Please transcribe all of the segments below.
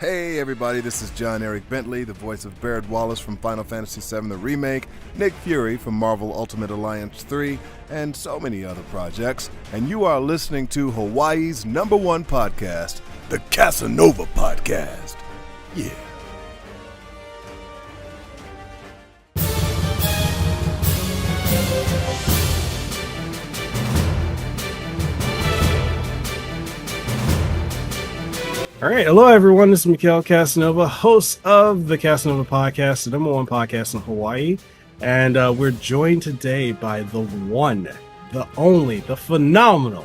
Hey everybody, this is John Eric Bentley, the voice of Barrett Wallace from Final Fantasy VII The Remake, Nick Fury from Marvel Ultimate Alliance 3, and so many other projects, and you are listening to Hawaii's #1 podcast, the Kasanova Podcast. Yeah. All right. Hello, everyone. This is Mikhail Kasanova, host of the Kasanova Podcast, the #1 podcast in Hawaii. And we're joined today by the one, the only, the phenomenal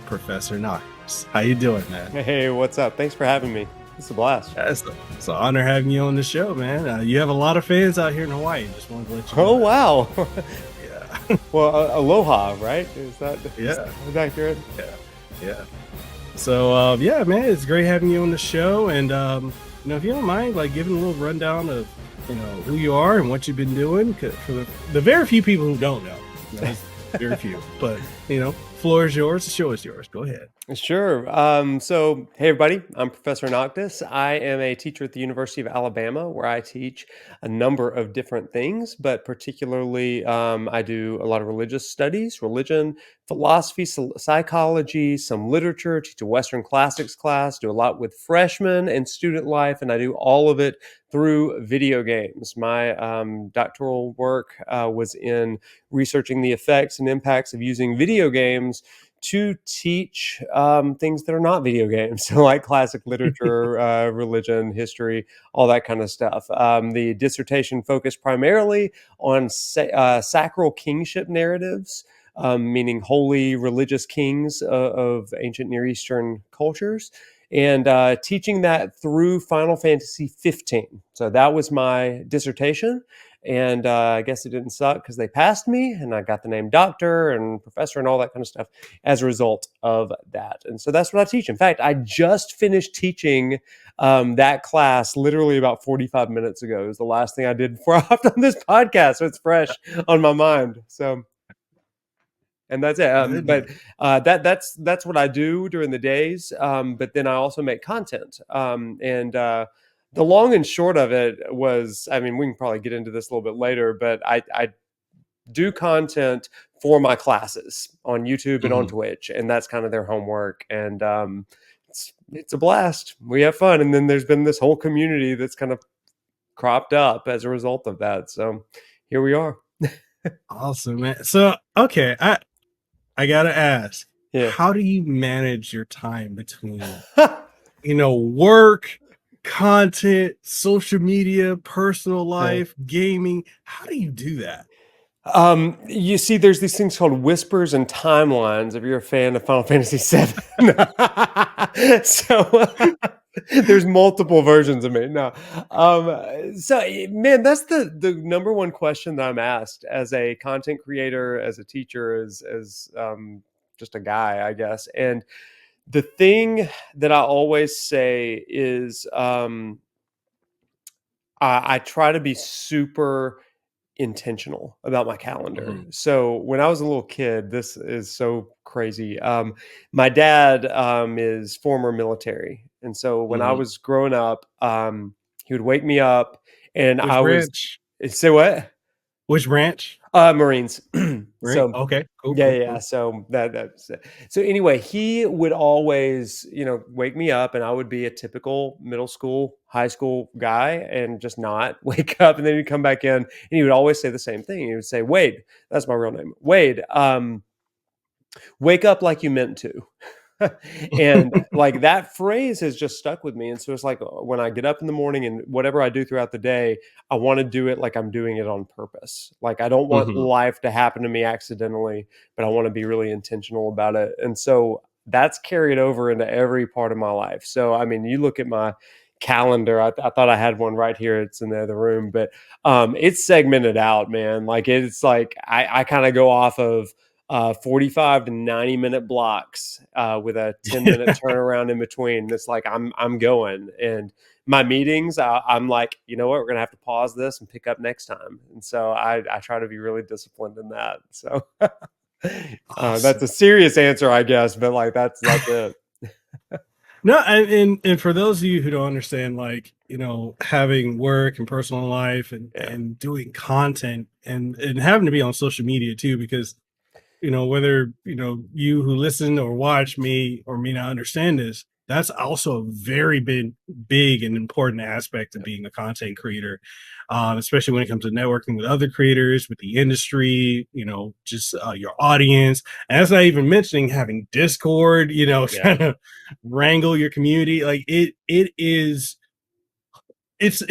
Professor Noctis. How you doing, man? Hey, what's up? Thanks for having me. It's a blast. It's an honor having you on the show, man. You have a lot of fans out here in Hawaii. Just wanted to let you know. Oh, wow. Yeah. Well, Aloha, right? Is that accurate? Yeah. So, yeah, man, it's great having you on the show. And, if you don't mind, giving a little rundown of, who you are and what you've been doing. For the very few people who don't know, very few. But, floor is yours. The show is yours. Go ahead. Sure. So, hey, everybody. I'm Professor Noctis. I am a teacher at the University of Alabama, where I teach a number of different things, but particularly I do a lot of religious studies, religion, philosophy, psychology, some literature, teach a Western classics class, do a lot with freshmen and student life, and I do all of it through video games. My doctoral work was in researching the effects and impacts of using video games to teach things that are not video games, so like classic literature, religion, history, all that kind of stuff. The dissertation focused primarily on sacral kingship narratives, meaning holy religious kings of ancient Near Eastern cultures, and teaching that through Final Fantasy XV. So that was my dissertation. And I guess it didn't suck because they passed me and I got the name doctor and professor and all that kind of stuff as a result of that. And so that's what I teach. In fact, I just finished teaching that class literally about 45 minutes ago. It was the last thing I did before I hopped on this podcast. So it's fresh on my mind. So, and that's it. But that's what I do during the days. But then I also make content. The long and short of it was, we can probably get into this a little bit later, but I do content for my classes on YouTube and on Twitch, and that's kind of their homework. And it's a blast. We have fun. And then there's been this whole community that's kind of cropped up as a result of that. So here we are. Awesome, man. So, okay, I got to ask, how do you manage your time between, work, content, social media, personal life, gaming? How do you do that? You see, there's these things called whispers and timelines. If you're a fan of Final Fantasy VII, so there's multiple versions of me. No, so man, that's the #1 question that I'm asked as a content creator, as a teacher, as just a guy, I guess. And the thing that I always say is I try to be super intentional about my calendar. So when I was a little kid, this is so crazy. My dad is former military. And so when I was growing up, he would wake me up and Which branch? Say what? Which branch? Marines. So okay, cool. Yeah. So that's so anyway, he would always, wake me up, and I would be a typical middle school, high school guy, and just not wake up, and then he'd come back in, and he would always say the same thing. He would say, "Wade, that's my real name, Wade. Wake up like you meant to." And that phrase has just stuck with me. And so it's like when I get up in the morning and whatever I do throughout the day, I want to do it like I'm doing it on purpose. Like I don't want life to happen to me accidentally, but I want to be really intentional about it. And so that's carried over into every part of my life. So, you look at my calendar. I thought I had one right here. It's in the other room, but it's segmented out, man. It's like I kind of go off of 45 to 90 minute blocks with a 10-minute turnaround in between. It's like I'm going, and my meetings, I'm like, you know what, we're gonna have to pause this and pick up next time. And so I try to be really disciplined in that. So Awesome. That's a serious answer, I guess, but that's it. No, and for those of you who don't understand, like, having work and personal life Yeah. and doing content and having to be on social media too, because whether you who listen or watch me or may not understand this, that's also a very big and important aspect of being a content creator, especially when it comes to networking with other creators, with the industry, just your audience. And that's not even mentioning having Discord, trying to wrangle your community. Like it's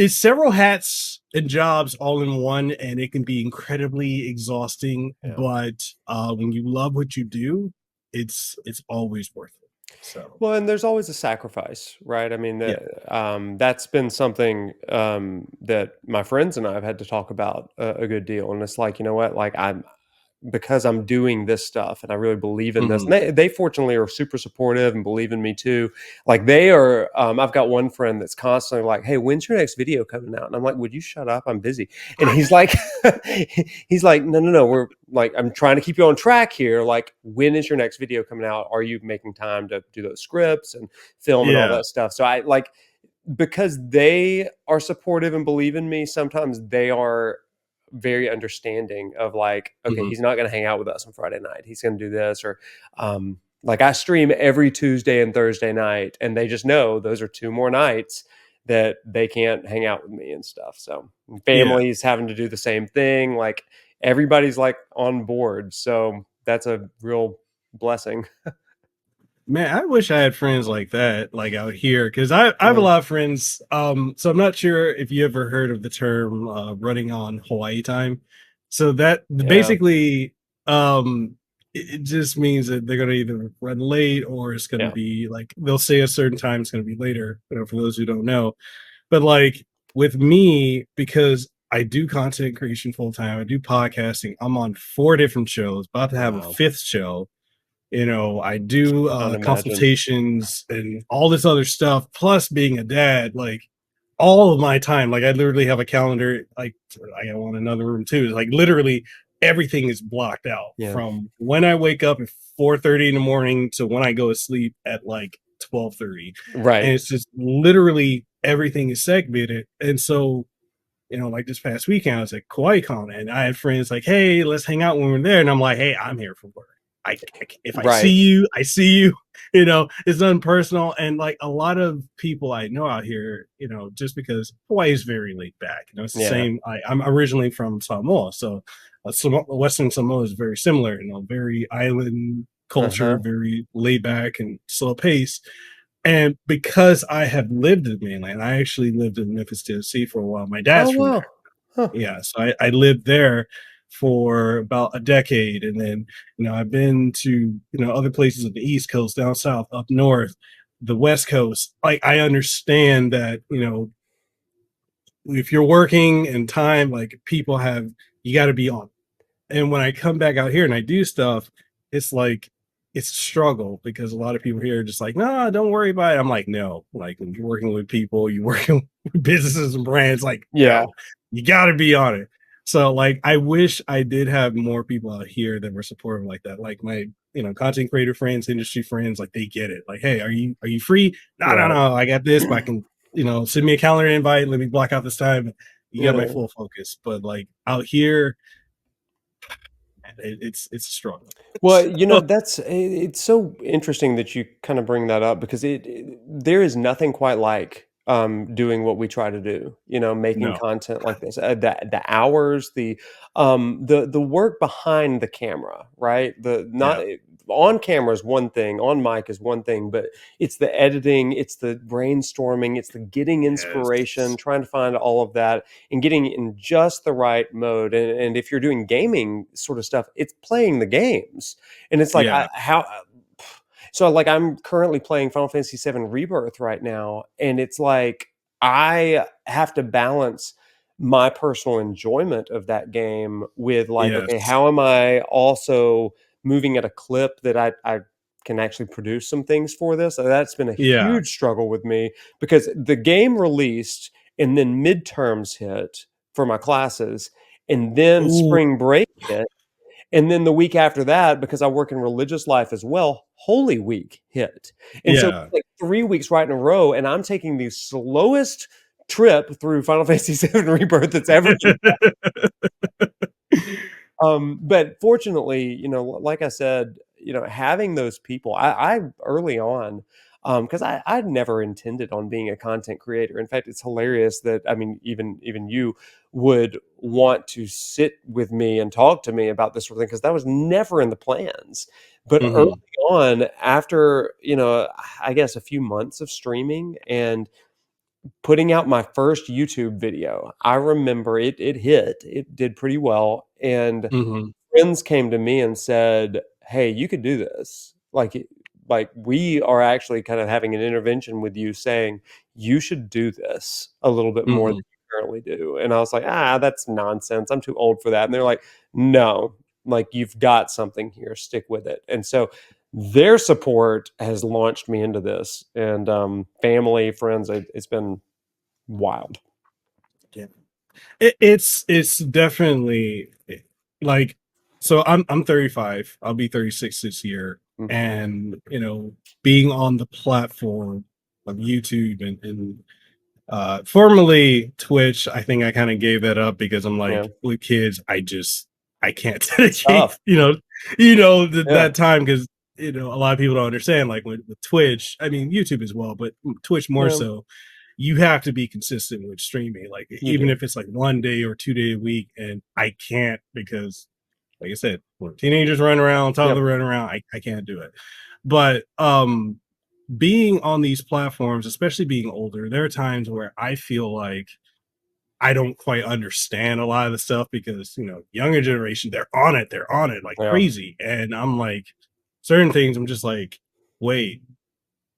several hats and jobs all in one, and it can be incredibly exhausting, Yeah. but when you love what you do, it's always worth it. So Well, and there's always a sacrifice, right? I mean, yeah. that's been something that my friends and I have had to talk about a good deal. And it's like, you know what? Like, because I'm doing this stuff and I really believe in this. Mhm. And they fortunately are super supportive and believe in me too. Like they are, I've got one friend that's constantly like, "Hey, when's your next video coming out?" And I'm like, "Would you shut up? I'm busy." And he's like, he's like, no. We're like, I'm trying to keep you on track here. Like, when is your next video coming out? Are you making time to do those scripts and film and all Yeah. that stuff? So I like, because they are supportive and believe in me, sometimes they are very understanding of like, okay, Mhm. he's not going to hang out with us on Friday night. He's going to do this. Or like I stream every Tuesday and Thursday night, and they just know those are 2 more nights that they can't hang out with me and stuff. So Yeah. families having to do the same thing. Like everybody's like on board. So that's a real blessing. Man, I wish I had friends like that, like out here, because I have a Yeah. lot of friends. So I'm not sure if you ever heard of the term running on Hawaii time. So that Yeah. basically it just means that they're gonna either run late or it's gonna Yeah. be like they'll say a certain time it's gonna be later, for those who don't know. But like with me, because I do content creation full time, I do podcasting, I'm on 4 different shows, about to have a Wow. fifth show. I do Can't imagine. consultations and all this other stuff, plus being a dad, like all of my time, like I literally have a calendar, like I got one in another room too. Like literally everything is blocked out Yeah. from when I wake up at 4:30 in the morning to when I go to sleep at like 12:30. And Right. it's just literally everything is segmented. And so, like this past weekend, I was at KawaiiCon and I had friends like, "Hey, let's hang out when we're there." And I'm like, "Hey, I'm here for work. If I see Right. you, I see you." It's unpersonal. And like a lot of people I know out here, just because Hawaii is very laid back. It's the Yeah. same. I'm originally from Samoa, so Western Samoa is very similar. Very island culture, Uh-huh. very laid back and slow pace. And because I have lived in mainland, I actually lived in Memphis, Tennessee for a while. My Oh, dad's from there. wow. Huh. Yeah, so I lived there for about a decade, and then I've been to other places on the East Coast, down south, up north, the West Coast. Like I understand that if you're working and time, like people have, you got to be on. And when I come back out here and I do stuff, it's like it's a struggle because a lot of people here are just like, "No, don't worry about it." I'm like, "No, like when you're working with people, you're working with businesses and brands, like, Yeah. no, you got to be on it." So like I wish I did have more people out here that were supportive like that. Like my, content creator friends, industry friends, like they get it. Like, "Hey, are you free?" No, no, Right. no, I got this, but I can, send me a calendar invite, let me block out this time. You got my Yeah. full focus. But like out here, it's a struggle. Well, you know, So, it's so interesting that you kind of bring that up because there is nothing quite like doing what we try to do, making no. content like this. The hours, the work behind the camera, right? The not Yeah. On camera is one thing, on mic is one thing, but it's the editing, it's the brainstorming, it's the getting inspiration, Yes. trying to find all of that and getting in just the right mode. And if you're doing gaming sort of stuff, it's playing the games. And it's like, Yeah. so like I'm currently playing Final Fantasy VII Rebirth right now. And it's like, I have to balance my personal enjoyment of that game with like, okay, Yes. how am I also moving at a clip that I can actually produce some things for this? So that's been a Yeah. huge struggle with me because the game released and then midterms hit for my classes, and then Ooh. spring break hit. And then the week after that, because I work in religious life as well, Holy Week hit. And so Yeah. 3 weeks right in a row, and I'm taking the slowest trip through Final Fantasy VII Rebirth that's ever been. But fortunately, like I said, having those people, I early on, because I'd never intended on being a content creator. In fact, it's hilarious that, I mean, even you would want to sit with me and talk to me about this sort of thing, because that was never in the plans. But early on, after, I guess a few months of streaming and putting out my first YouTube video, I remember it did pretty well. And friends came to me and said, "Hey, you could do this. Like we are actually kind of having an intervention with you, saying you should do this a little bit more than you currently do." And I was like, that's nonsense. I'm too old for that. And they're like, "No, like you've got something here. Stick with it." And so their support has launched me into this, and family, friends, it's been wild. Yeah. It's definitely like, so I'm 35. I'll be 36 this year. And being on the platform of YouTube and formerly Twitch, I think I kind of gave that up because I'm like, with kids, I can't dedicate that time, because a lot of people don't understand, like with Twitch, I mean YouTube as well, but Twitch more so, you have to be consistent with streaming, like even if it's like 1 day or 2 day a week. And I can't, because like I said, when teenagers run around, toddlers run around, I can't do it. But being on these platforms, especially being older, there are times where I feel like I don't quite understand a lot of the stuff, because younger generation, they're on it like crazy. And I'm like, certain things I'm just like, wait,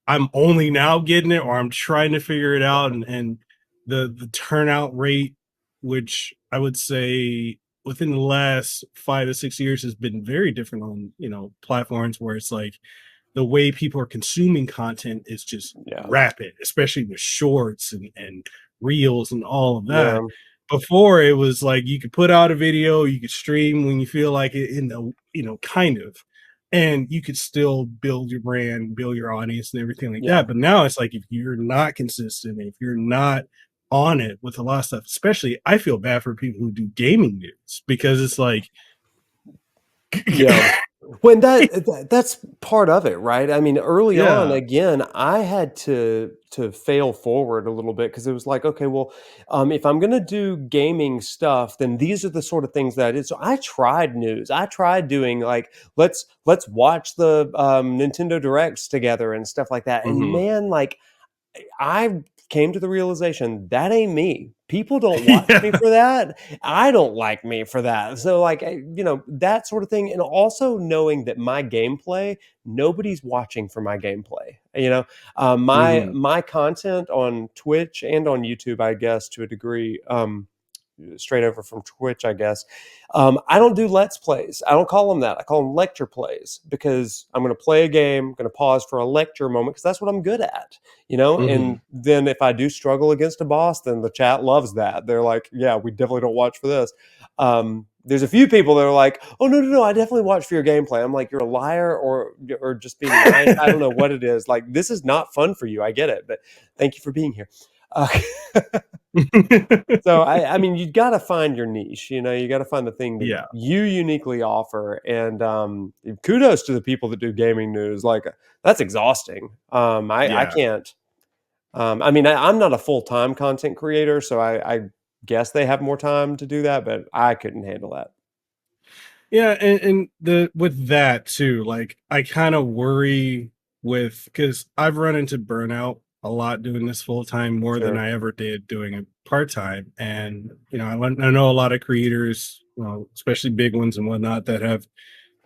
I'm only now getting it, or I'm trying to figure it out. And the turnout rate, which I would say within the last 5 to 6 years has been very different on platforms, where it's like the way people are consuming content is just rapid, especially with shorts and reels and all of that. Before, it was like you could put out a video, you could stream when you feel like it, kind of, and you could still build your brand, build your audience and everything like that. But now it's like, if you're not consistent, if you're not on it with a lot of stuff, especially, I feel bad for people who do gaming news, because it's like, when that's part of it, right? I mean, early on, again, I had to fail forward a little bit, because it was like, okay, well, if I'm going to do gaming stuff, then these are the sort of things that I did. So I tried news. I tried doing like, let's watch the Nintendo Directs together and stuff like that. And man, like, I came to the realization that ain't me. People don't watch me for that. I don't like me for that. So like, that sort of thing. And also knowing that my gameplay, nobody's watching for my gameplay. My content on Twitch and on YouTube, I guess to a degree, straight over from Twitch, I guess. I don't do Let's Plays. I don't call them that. I call them lecture plays, because I'm going to play a game, I'm going to pause for a lecture moment, because that's what I'm good at, And then if I do struggle against a boss, then the chat loves that. They're like, yeah, we definitely don't watch for this. There's a few people that are like, oh, no, I definitely watch for your gameplay. I'm like, you're a liar, or just being nice. I don't know what it is. Like, this is not fun for you. I get it, but thank you for being here. So I mean, you got to find your niche. You got to find the thing that you uniquely offer. And kudos to the people that do gaming news. Like, that's exhausting. I can't. I mean, I'm not a full-time content creator, so I guess they have more time to do that, but I couldn't handle that. Yeah, and with that too, like, I kind of worry because I've run into burnout a lot doing this full time, more than I ever did doing it part time. And I know a lot of creators, especially big ones and whatnot, that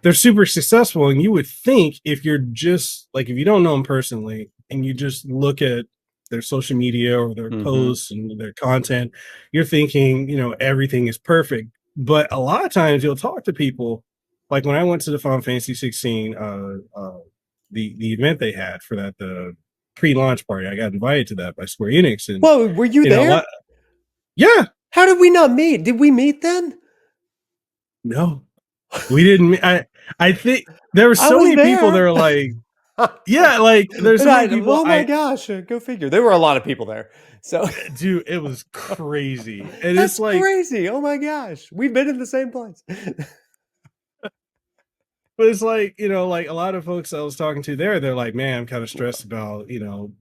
they're super successful. And you would think, if you're just like, if you don't know them personally and you just look at their social media or their posts and their content, you're thinking, everything is perfect. But a lot of times you'll talk to people, like when I went to the Final Fantasy 16, the event they had for that, the pre-launch party, I got invited to that by Square-Enix. And whoa, were you there? Yeah. How did we not meet? Did we meet then? No, we didn't. I think there were so many people that are like, Yeah, like there's so many people. Oh my gosh, go figure. There were a lot of people there. So Dude, it was crazy. And it's that's like, crazy. Oh my gosh. We've been in the same place. but it's like, like a lot of folks I was talking to there, they're like, man, I'm kind of stressed about,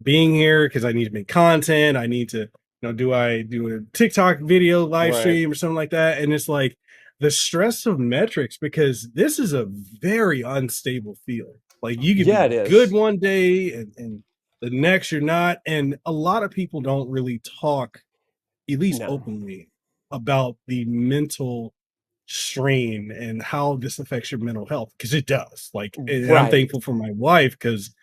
being here because I need to make content. I need to, do I do a TikTok video live Right. stream or something like that? And it's like the stress of metrics, because this is a very unstable field. Like you can Yeah, it be good is. one day and the next you're not. And a lot of people don't really talk, at least No. openly, about the mental strain and how this affects your mental health, because it does. Like, and I'm Right. thankful for my wife, because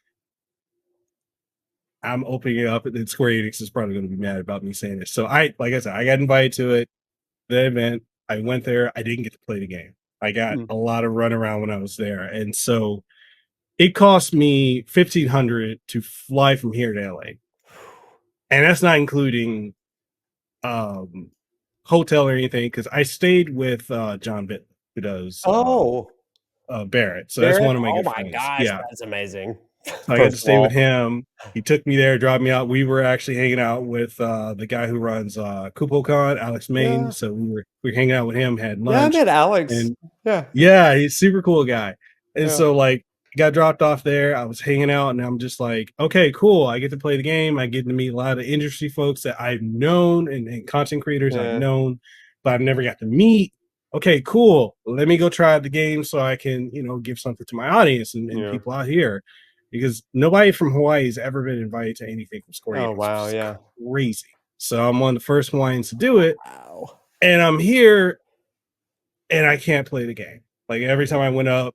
I'm opening it up, and Square-Enix is probably going to be mad about me saying this. So like I said, I got invited to the event. I went there. I didn't get to play the game. I got Mm. a lot of runaround when I was there, and so it cost me $1,500 to fly from here to LA, and that's not including um hotel or anything, because I stayed with John Bitt, who does Oh, Barrett. So that's Barrett. one of my Oh good my friends. gosh, Yeah. that's amazing. So I got to First of stay with all. him. He took me there, dropped me out. We were actually hanging out with the guy who runs KupoCon, Alex Main. Yeah. So we were hanging out with him, had Yeah, I lunch, met Alex. and Yeah. yeah, he's a super cool guy. And Yeah. so like got dropped off there. I was hanging out, and I'm just like, okay, cool. I get to play the game. I get to meet a lot of industry folks that I've known, and content creators I've Yeah. known, but I've never got to meet. Okay, cool. Let me go try the game so I can, give something to my audience and Yeah. people out here. Because nobody from Hawaii has ever been invited to anything from Square Oh Enix, which wow, is yeah. crazy. So I'm one of the first Hawaiians to do it, Wow. and I'm here, and I can't play the game. Like every time I went up,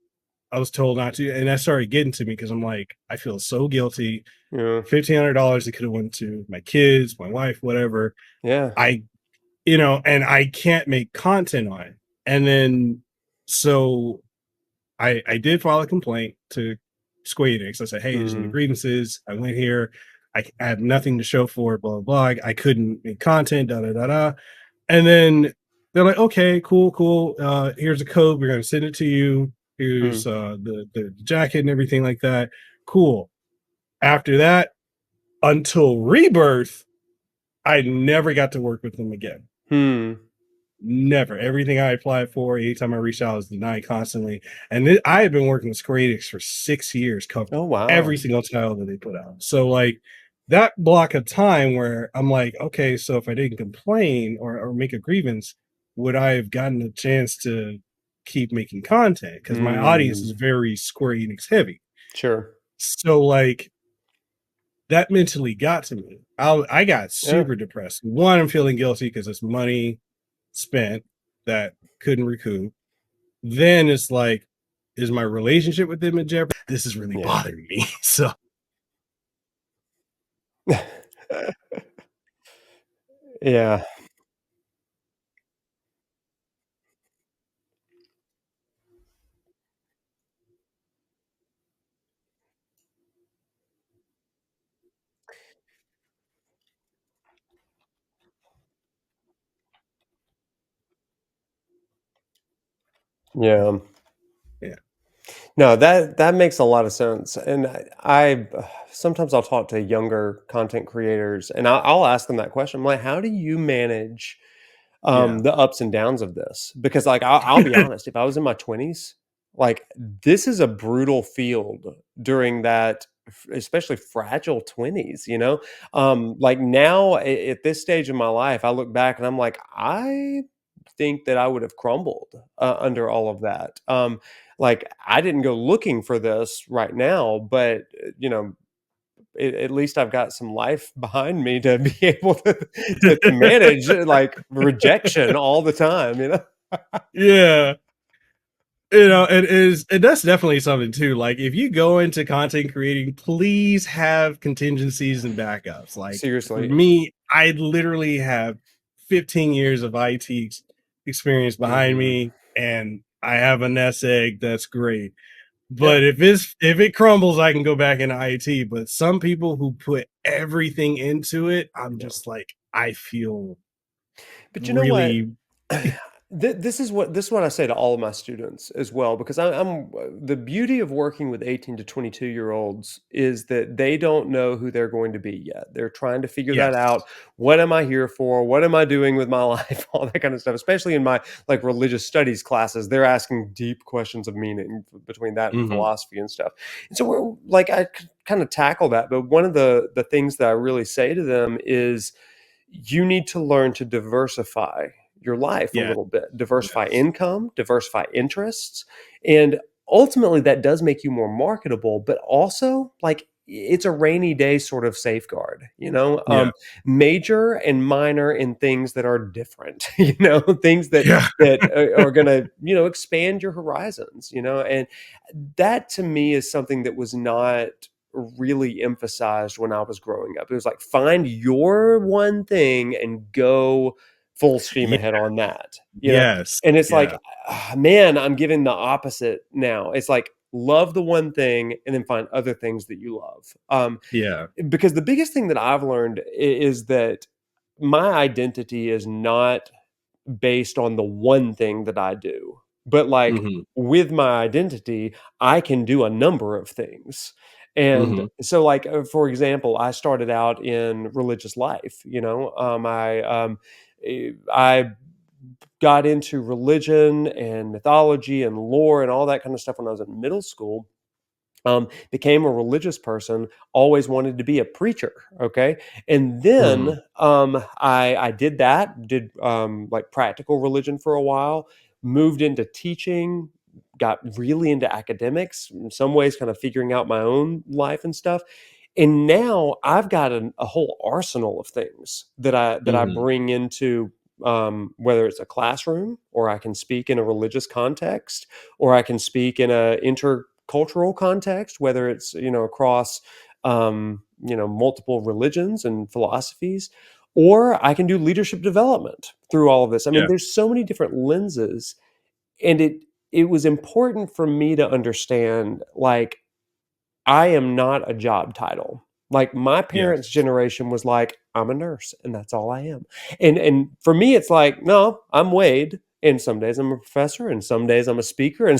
I was told not to, and that started getting to me, because I'm like, I feel so guilty. Yeah. $1,500 it could have went to my kids, my wife, whatever. Yeah. And I can't make content on it. And then so I did file a complaint to Square-Enix. I said, hey, there's any Mm. grievances. I went here. I have nothing to show for it, blah, blah, blah. I couldn't make content, da, da, da, da. And then they're like, okay, cool. Here's a code. We're going to send it to you. Here's Mm. the jacket and everything like that. Cool. After that, until Rebirth, I never got to work with them again. Hmm. Never. Everything I applied for, anytime I reached out, was denied constantly. And I had been working with Square-Enix for 6 years, covering Oh wow. every single title that they put out. So like that block of time where I'm like, okay, so if I didn't complain or make a grievance, would I have gotten a chance to keep making content? Because my audience is very Square-Enix heavy. Sure. So like that mentally got to me. I got super depressed. One, I'm feeling guilty because it's money spent that couldn't recoup. Then it's like, is my relationship with them in jeopardy? This is really bothering me. So Yeah. Yeah. yeah. No, that makes a lot of sense. And I sometimes I'll talk to younger content creators, and I'll ask them that question. I'm like, how do you manage Yeah. the ups and downs of this? Because like I'll be honest, if I was in my 20s, like this is a brutal field during that especially fragile 20s, you know? Like now at this stage of my life, I look back and I'm like, I think that I would have crumbled under all of that. Like I didn't go looking for this right now, but you know, at least I've got some life behind me to be able to manage like rejection all the time, you know? Yeah. And that's definitely something too. Like if you go into content creating, please have contingencies and backups. Like for Seriously. me, I literally have 15 years of IT experience behind Mhm. me, and I have a nest egg that's great. Yeah. But if it crumbles, I can go back into IT. But some people who put everything into it, I'm Yeah. just like, I feel But you know what? really This is what I say to all of my students as well, because I'm the beauty of working with 18 to 22-year-olds is that they don't know who they're going to be yet. They're trying to figure that Yes. out. What am I here for? What am I doing with my life? All that kind of stuff. Especially in my like religious studies classes, they're asking deep questions of meaning between that and Hmm. philosophy and stuff. And so we're like I kind of tackle that, but one of the things that I really say to them is you need to learn to diversify your life a Yeah. little bit, diversify Yes. income, diversify interests. And ultimately, that does make you more marketable, but also like it's a rainy day sort of safeguard, Yeah. major and minor in things that are different, things that Yeah. are going to, expand your horizons, and that to me is something that was not really emphasized when I was growing up. It was like find your one thing and go full steam Yeah. ahead on that. Yes. And it's like, Yeah. man, I'm giving the opposite now. It's like love the one thing and then find other things that you love. Yeah. Because the biggest thing that I've learned is that my identity is not based on the one thing that I do. But like Hmm. with my identity, I can do a number of things. And Hmm. so, like for example, I started out in religious life. I got into religion and mythology and lore and all that kind of stuff when I was in middle school. Became a religious person, always wanted to be a preacher. Okay. And Hmm. then I did that, did like practical religion for a while, moved into teaching, got really into academics, in some ways, kind of figuring out my own life and stuff. And now I've got a whole arsenal of things that I Hmm. bring into whether it's a classroom or I can speak in a religious context or I can speak in a intercultural context, whether it's across multiple religions and philosophies, or I can do leadership development through all of this. I mean, Yeah. there's so many different lenses, and it was important for me to understand like I am not a job title. Like my parents' Yes. generation was like, I'm a nurse and that's all I am. And for me, it's like, no, I'm Wade. And some days I'm a professor, and some days I'm a speaker, and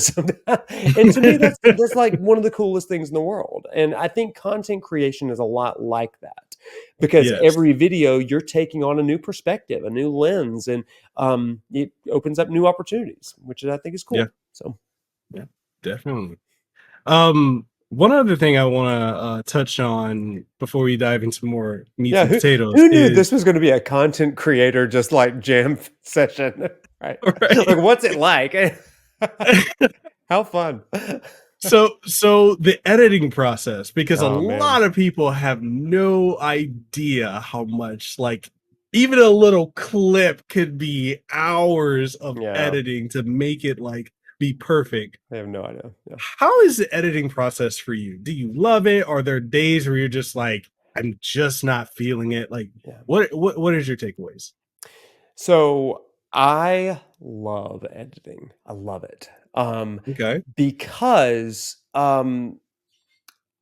and to me that's like one of the coolest things in the world. And I think content creation is a lot like that because Yes. every video you're taking on a new perspective, a new lens, and it opens up new opportunities, which I think is Yeah. cool. So Yeah. Definitely. One other thing I want to touch on before we dive into more meats yeah, and who potatoes who knew is this was going to be a content creator just like jam session, right? Like, right. what's it like? How fun! So the editing process, because a Oh man, lot of people have no idea how much like even a little clip could be hours of yeah, editing to make it like be perfect. I have no idea. Yeah, How is the editing process for you? Do you love it? Are there days where you're just like, I'm just not feeling it? Like, yeah. what is your takeaways? So I love editing. I love it. Okay. Because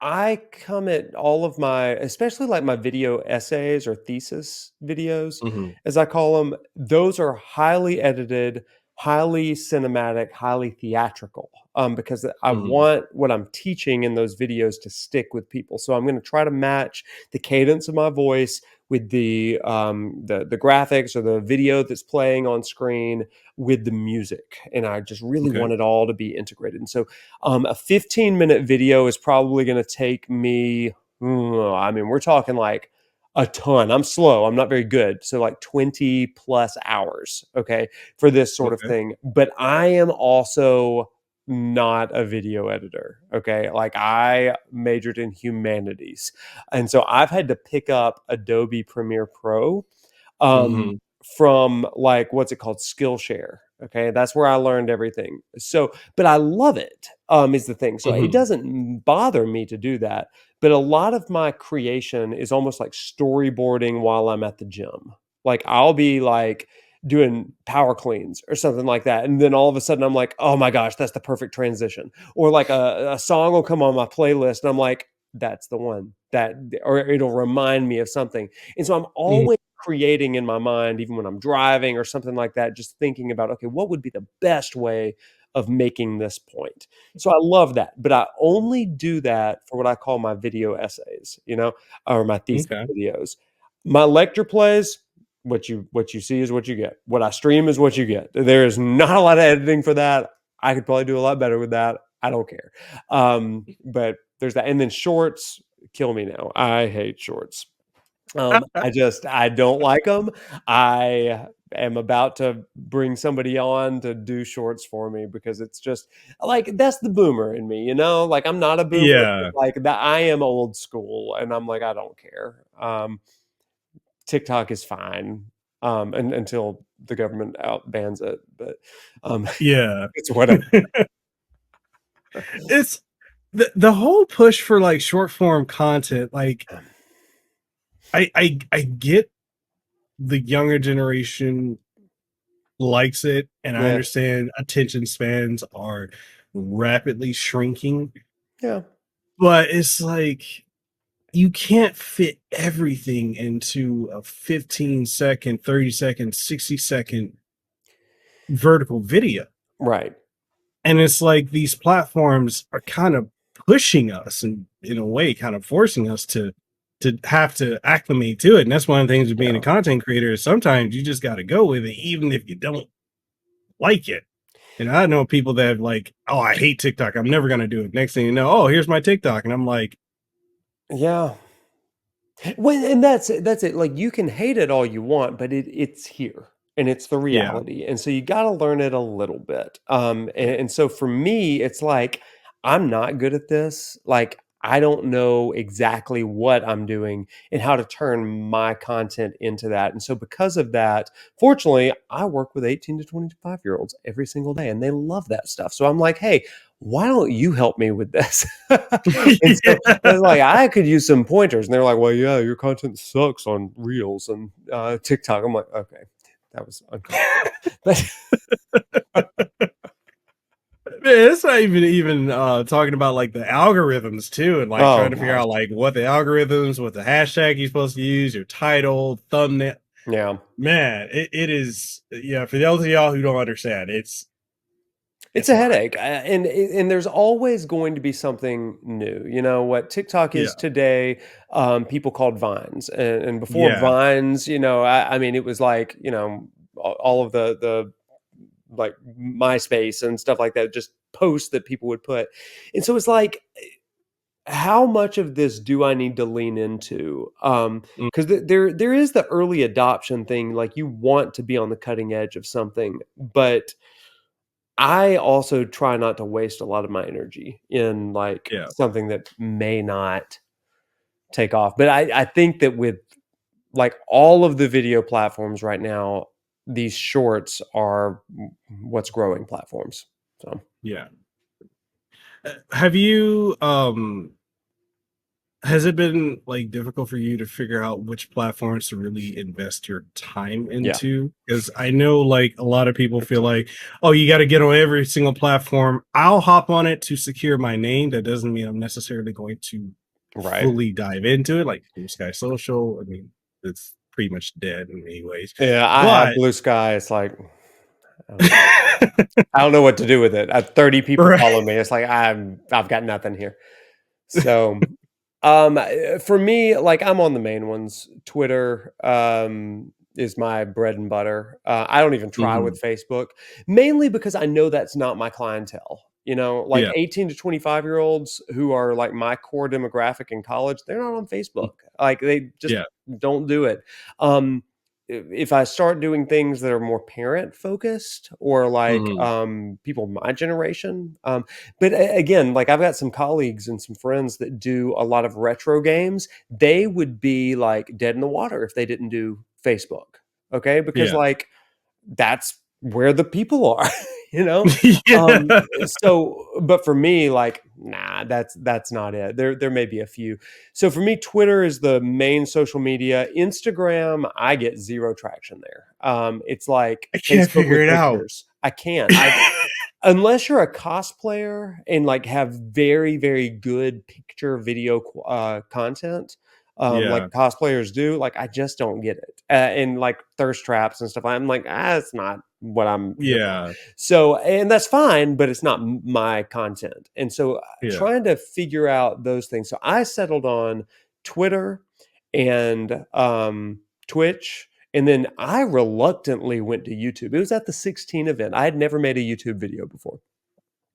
I come at all of my, especially like my video essays or thesis videos, Hmm. as I call them, those are highly edited, highly cinematic, highly theatrical, because I Hmm. want what I'm teaching in those videos to stick with people. So I'm going to try to match the cadence of my voice with the graphics or the video that's playing on screen with the music, and I just really Okay. want it all to be integrated. And so a 15-minute video is probably going to take me, I mean, we're talking like a ton. I'm slow. I'm not very good. So, like 20 plus hours, okay, for this sort of Okay. thing. But I am also not a video editor, okay? Like I majored in humanities. And so I've had to pick up Adobe Premiere Pro um, Hmm. from like what's it called, Skillshare. Okay, that's where I learned everything. So, but I love it. Is the thing. So it Hmm. doesn't bother me to do that. But a lot of my creation is almost like storyboarding while I'm at the gym. Like I'll be like doing power cleans or something like that, and then all of a sudden I'm like, oh my gosh, that's the perfect transition. Or like a song will come on my playlist, and I'm like, that's the one that, or it'll remind me of something. And so I'm Hmm. always creating in my mind, even when I'm driving or something like that, just thinking about, okay, what would be the best way of making this point? So I love that, but I only do that for what I call my video essays, or my thesis Okay. videos. My lecture plays, what you see is what you get. What I stream is what you get. There is not a lot of editing for that. I could probably do a lot better with that. I don't care. But there's that. And then shorts kill me now. I hate shorts. I don't like them. I am about to bring somebody on to do shorts for me because it's just like, that's the boomer in me, like I'm not a boomer, Yeah. but like that I am old school and I'm like, I don't care. TikTok is fine. And until the government bans it, but Yeah. it's whatever. It's the whole push for like short form content. Like I get the younger generation likes it, and I Yeah. understand attention spans are rapidly shrinking, Yeah. but it's like you can't fit everything into a 15-second, 30-second, 60-second vertical video. Right. And it's like these platforms are kind of pushing us and in a way kind of forcing us to have to acclimate to it. And that's one of the things of being a content creator is sometimes you just got to go with it, even if you don't like it. And I know people that have like, oh, I hate TikTok, I'm never going to do it. Next thing you know, oh, here's my TikTok. And I'm like, yeah. Well, and that's it. Like, you can hate it all you want, but it's here and it's the yeah, reality. And so you got to learn it a little bit. And so for me, it's like, I'm not good at this. Like, I don't know exactly what I'm doing and how to turn my content into that. And so because of that, fortunately, I work with 18 to 25-year-olds every single day and they love that stuff. So I'm like, hey, why don't you help me with this? And so I was like, I could use some pointers. And they're like, well, yeah, your content sucks on Reels and TikTok. I'm like, okay, that was uncomfortable. But man, it's not even talking about like the algorithms too, and like trying to figure out like what the algorithms, what the hashtag you're supposed to use, your title, thumbnail. Yeah, man, it is. Yeah, for those of y'all who don't understand, it's a headache, and there's always going to be something new. What TikTok is today, people called Vines, and before Vines, I mean, it was like all of the like MySpace and stuff like that, just posts that people would put, and so it's like, how much of this do I need to lean into? Because there is the early adoption thing, like you want to be on the cutting edge of something, but I also try not to waste a lot of my energy in like something that may not take off. But I think that with like all of the video platforms right now, these shorts are what's growing platforms. So yeah. Have you has it been like difficult for you to figure out which platforms to really invest your time into? Because I know like a lot of people feel like, oh, you got to get on every single platform. I'll hop on it to secure my name. That doesn't mean I'm necessarily going to fully dive into it. Like Blue Sky Social, I mean, it's pretty much dead in many ways. Yeah, I have Blue Sky. It's like, I don't know what to do with it. 30 people follow me. It's like I've got nothing here. So for me, like I'm on the main ones. Twitter is my bread and butter. I don't even try with Facebook, mainly because I know that's not my clientele. Like 18 to 25-year-olds who are like my core demographic in college, they're not on Facebook. Like they just don't do it. If I start doing things that are more parent focused or like people my generation, but again, like I've got some colleagues and some friends that do a lot of retro games. They would be like dead in the water if they didn't do Facebook. Okay. Because like that's where the people are, so, but for me, like, nah, that's not it. There may be a few. So for me, Twitter is the main social media. Instagram, I get zero traction there. It's like I can't Facebook figure with it pictures. I can't. Unless you're a cosplayer and like have very, very good picture video content, Yeah. like cosplayers do. Like, I just don't get it. And like thirst traps and stuff. I'm like, it's not what I'm here for. Yeah. So, and that's fine, but it's not my content. And so Yeah. trying to figure out those things. So I settled on Twitter and Twitch. And then I reluctantly went to YouTube. It was at the 16 event. I had never made a YouTube video before.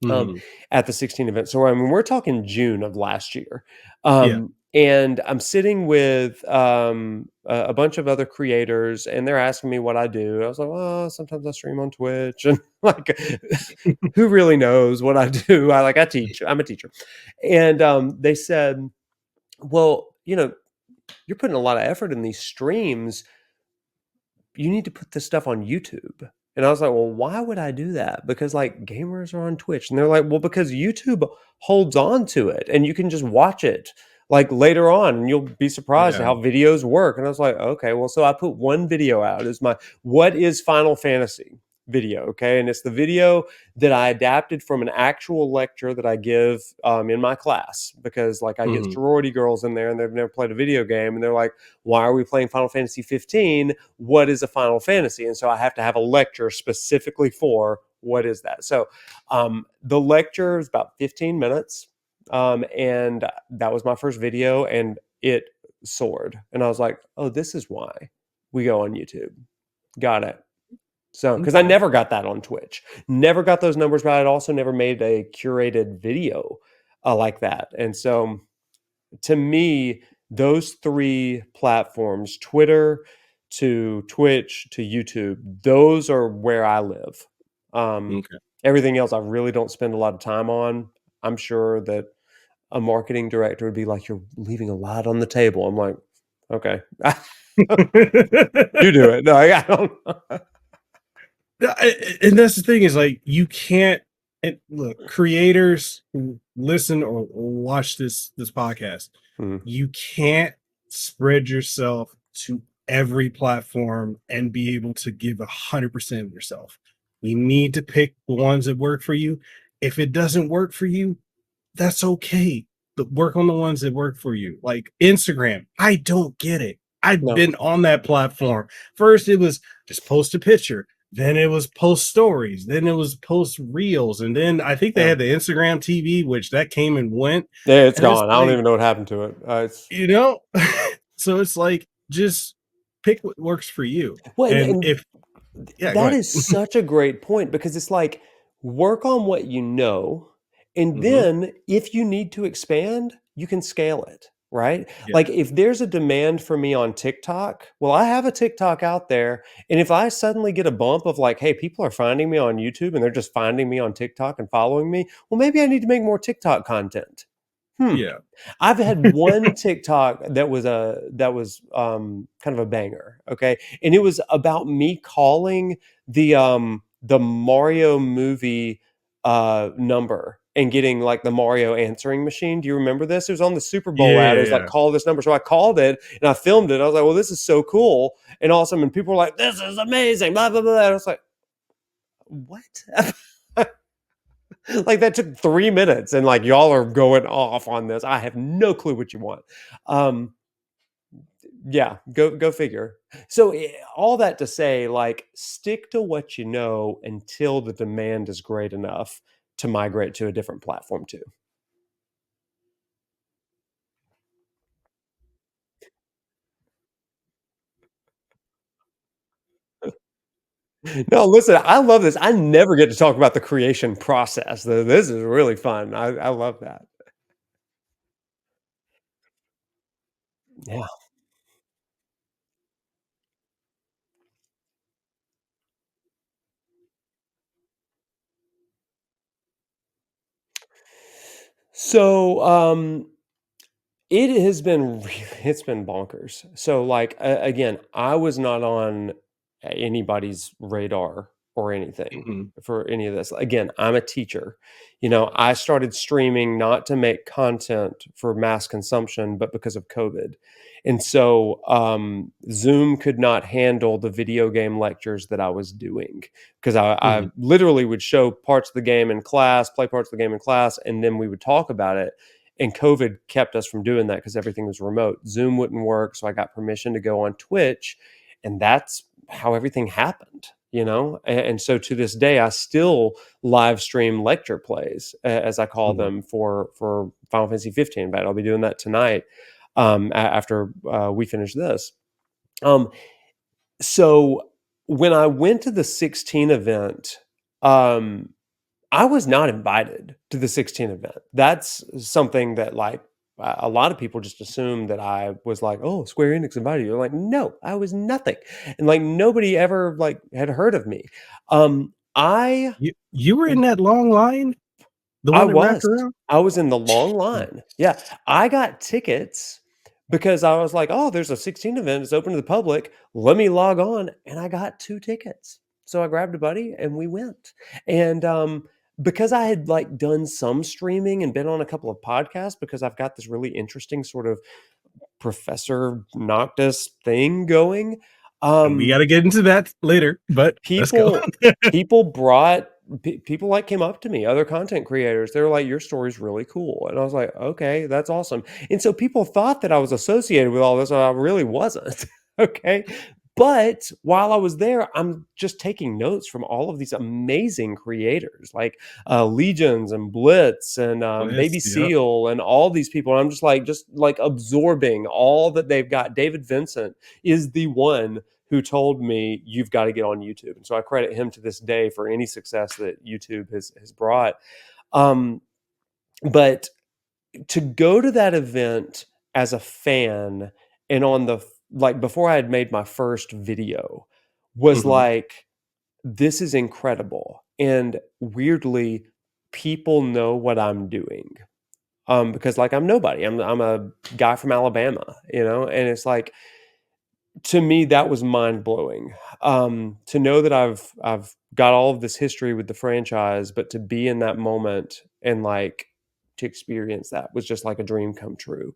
Mhm. At the 16 event. So I mean, we're talking June of last year. Yeah. And I'm sitting with a bunch of other creators, and they're asking me what I do. I was like, well, sometimes I stream on Twitch, and like, who really knows what I do? I teach. I'm a teacher, and they said, well, you're putting a lot of effort in these streams. You need to put this stuff on YouTube. And I was like, well, why would I do that? Because like gamers are on Twitch. And they're like, well, because YouTube holds on to it and you can just watch it like later on and you'll be surprised at Yeah. how videos work. And I was like, okay, well, so I put one video out as my what is Final Fantasy video. Okay. And it's the video that I adapted from an actual lecture that I give in my class, because like I get Mhm. sorority girls in there and they've never played a video game. And they're like, why are we playing Final Fantasy 15? What is a Final Fantasy? And so I have to have a lecture specifically for what is that. So the lecture is about 15 minutes. And that was my first video and it soared. And I was like, oh, this is why we go on YouTube. Got it. So, because I Okay. never got that on Twitch, never got those numbers, but I'd also never made a curated video like that. And so to me, those three platforms, Twitter to Twitch to YouTube, those are where I live. Okay. Everything else I really don't spend a lot of time on. I'm sure that a marketing director would be like, you're leaving a lot on the table. I'm like, okay, you do it. No, I don't. And that's the thing is like you can't. And look, creators who listen or watch this podcast, Mhm. you can't spread yourself to every platform and be able to give 100% of yourself. You need to pick the ones that work for you. If it doesn't work for you, that's okay. But work on the ones that work for you. Like Instagram, I don't get it. I've No. been on that platform. First, it was just post a picture. Then it was post stories. Then it was post reels. And then I think they Yeah. had the Instagram TV, which that came and went. Yeah, it's And it's gone. I don't like, even know what happened to it. It's you know, so it's like just pick what works for you. well, And if yeah, go that ahead. is such a great point, because it's like, work on what you know, and Mhm. then if you need to expand, you can scale it, right? Yeah. Like if there's a demand for me on TikTok, well, I have a TikTok out there, and if I suddenly get a bump of like, hey, people are finding me on YouTube and they're just finding me on TikTok and following me, well, maybe I need to make more TikTok content. Yeah. I've had one TikTok that was kind of a banger, okay? And it was about me calling the Mario movie number and getting like the Mario answering machine. Do you remember this? It was on the Super Bowl ad. It was like, Yeah. call this number. So I called it and I filmed it. I was like, well, this is so cool and awesome. And people were like, this is amazing, blah, blah, blah. And I was like, what? Like that took 3 minutes and like y'all are going off on this. I have no clue what you want. Um, yeah, go figure. So all that to say, like, stick to what you know until the demand is great enough to migrate to a different platform too. No, listen, I love this. I never get to talk about the creation process. This is really fun. I love that. Yeah. So, it has been it's been bonkers. So, like, again, I was not on anybody's radar or anything Mhm. for any of this. Again, I'm a teacher. I started streaming not to make content for mass consumption, but because of COVID. And so, Zoom could not handle the video game lectures that I was doing, because I Mhm. literally would show parts of the game in class, play parts of the game in class, and then we would talk about it. and COVID kept us from doing that because everything was remote. Zoom wouldn't work, so I got permission to go on Twitch, and that's how everything happened. And so to this day, I still live stream lecture plays, as I call them, for Final Fantasy 15. But I'll be doing that tonight after we finish this. So when I went to the 16 event, I was not invited to the 16 event. That's something that like a lot of people just assume that I was like, oh, Square-Enix invited you. I'm like, no, I was nothing. And like nobody ever like had heard of me. You were in that long line? The one that wrapped around? I was in the long line. Yeah. I got tickets because I was like, oh, there's a 16 event. It's open to the public. Let me log on. And I got 2 tickets. So I grabbed a buddy and we went. And because I had like done some streaming and been on a couple of podcasts, because I've got this really interesting sort of Professor Noctis thing going. We got to get into that later, but let's go. people like came up to me, other content creators. They were like, your story's really cool. And I was like, okay, that's awesome. And so people thought that I was associated with all this, and I really wasn't. Okay. But while I was there, I'm just taking notes from all of these amazing creators like Legions and Blitz and Baby Seal and all these people. And I'm just like absorbing all that they've got. David Vincent is the one who told me you've got to get on YouTube. And so I credit him to this day for any success that YouTube has brought. But to go to that event as a fan and on the, like before I had made my first video was like, this is incredible. And weirdly, people know what I'm doing. Because like I'm nobody. I'm a guy from Alabama, and it's like, to me, that was mind blowing. To know that I've got all of this history with the franchise, but to be in that moment and like to experience that was just like a dream come true.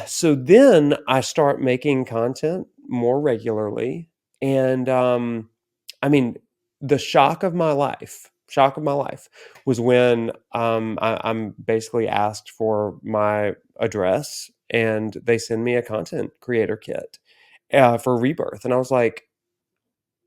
So then I start making content more regularly, and I mean, the shock of my life was when I'm basically asked for my address, and they send me a content creator kit for Rebirth. And I was like,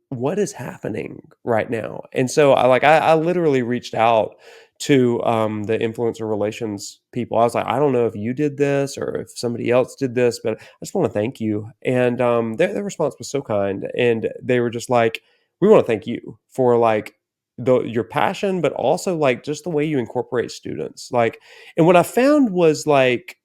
what is happening right now? And so I literally reached out to the influencer relations people. I was like, I don't know if you did this or if somebody else did this, but I just want to thank you. And their response was so kind. And they were just like, we want to thank you for like your passion, but also like just the way you incorporate students. Like, and what I found was like,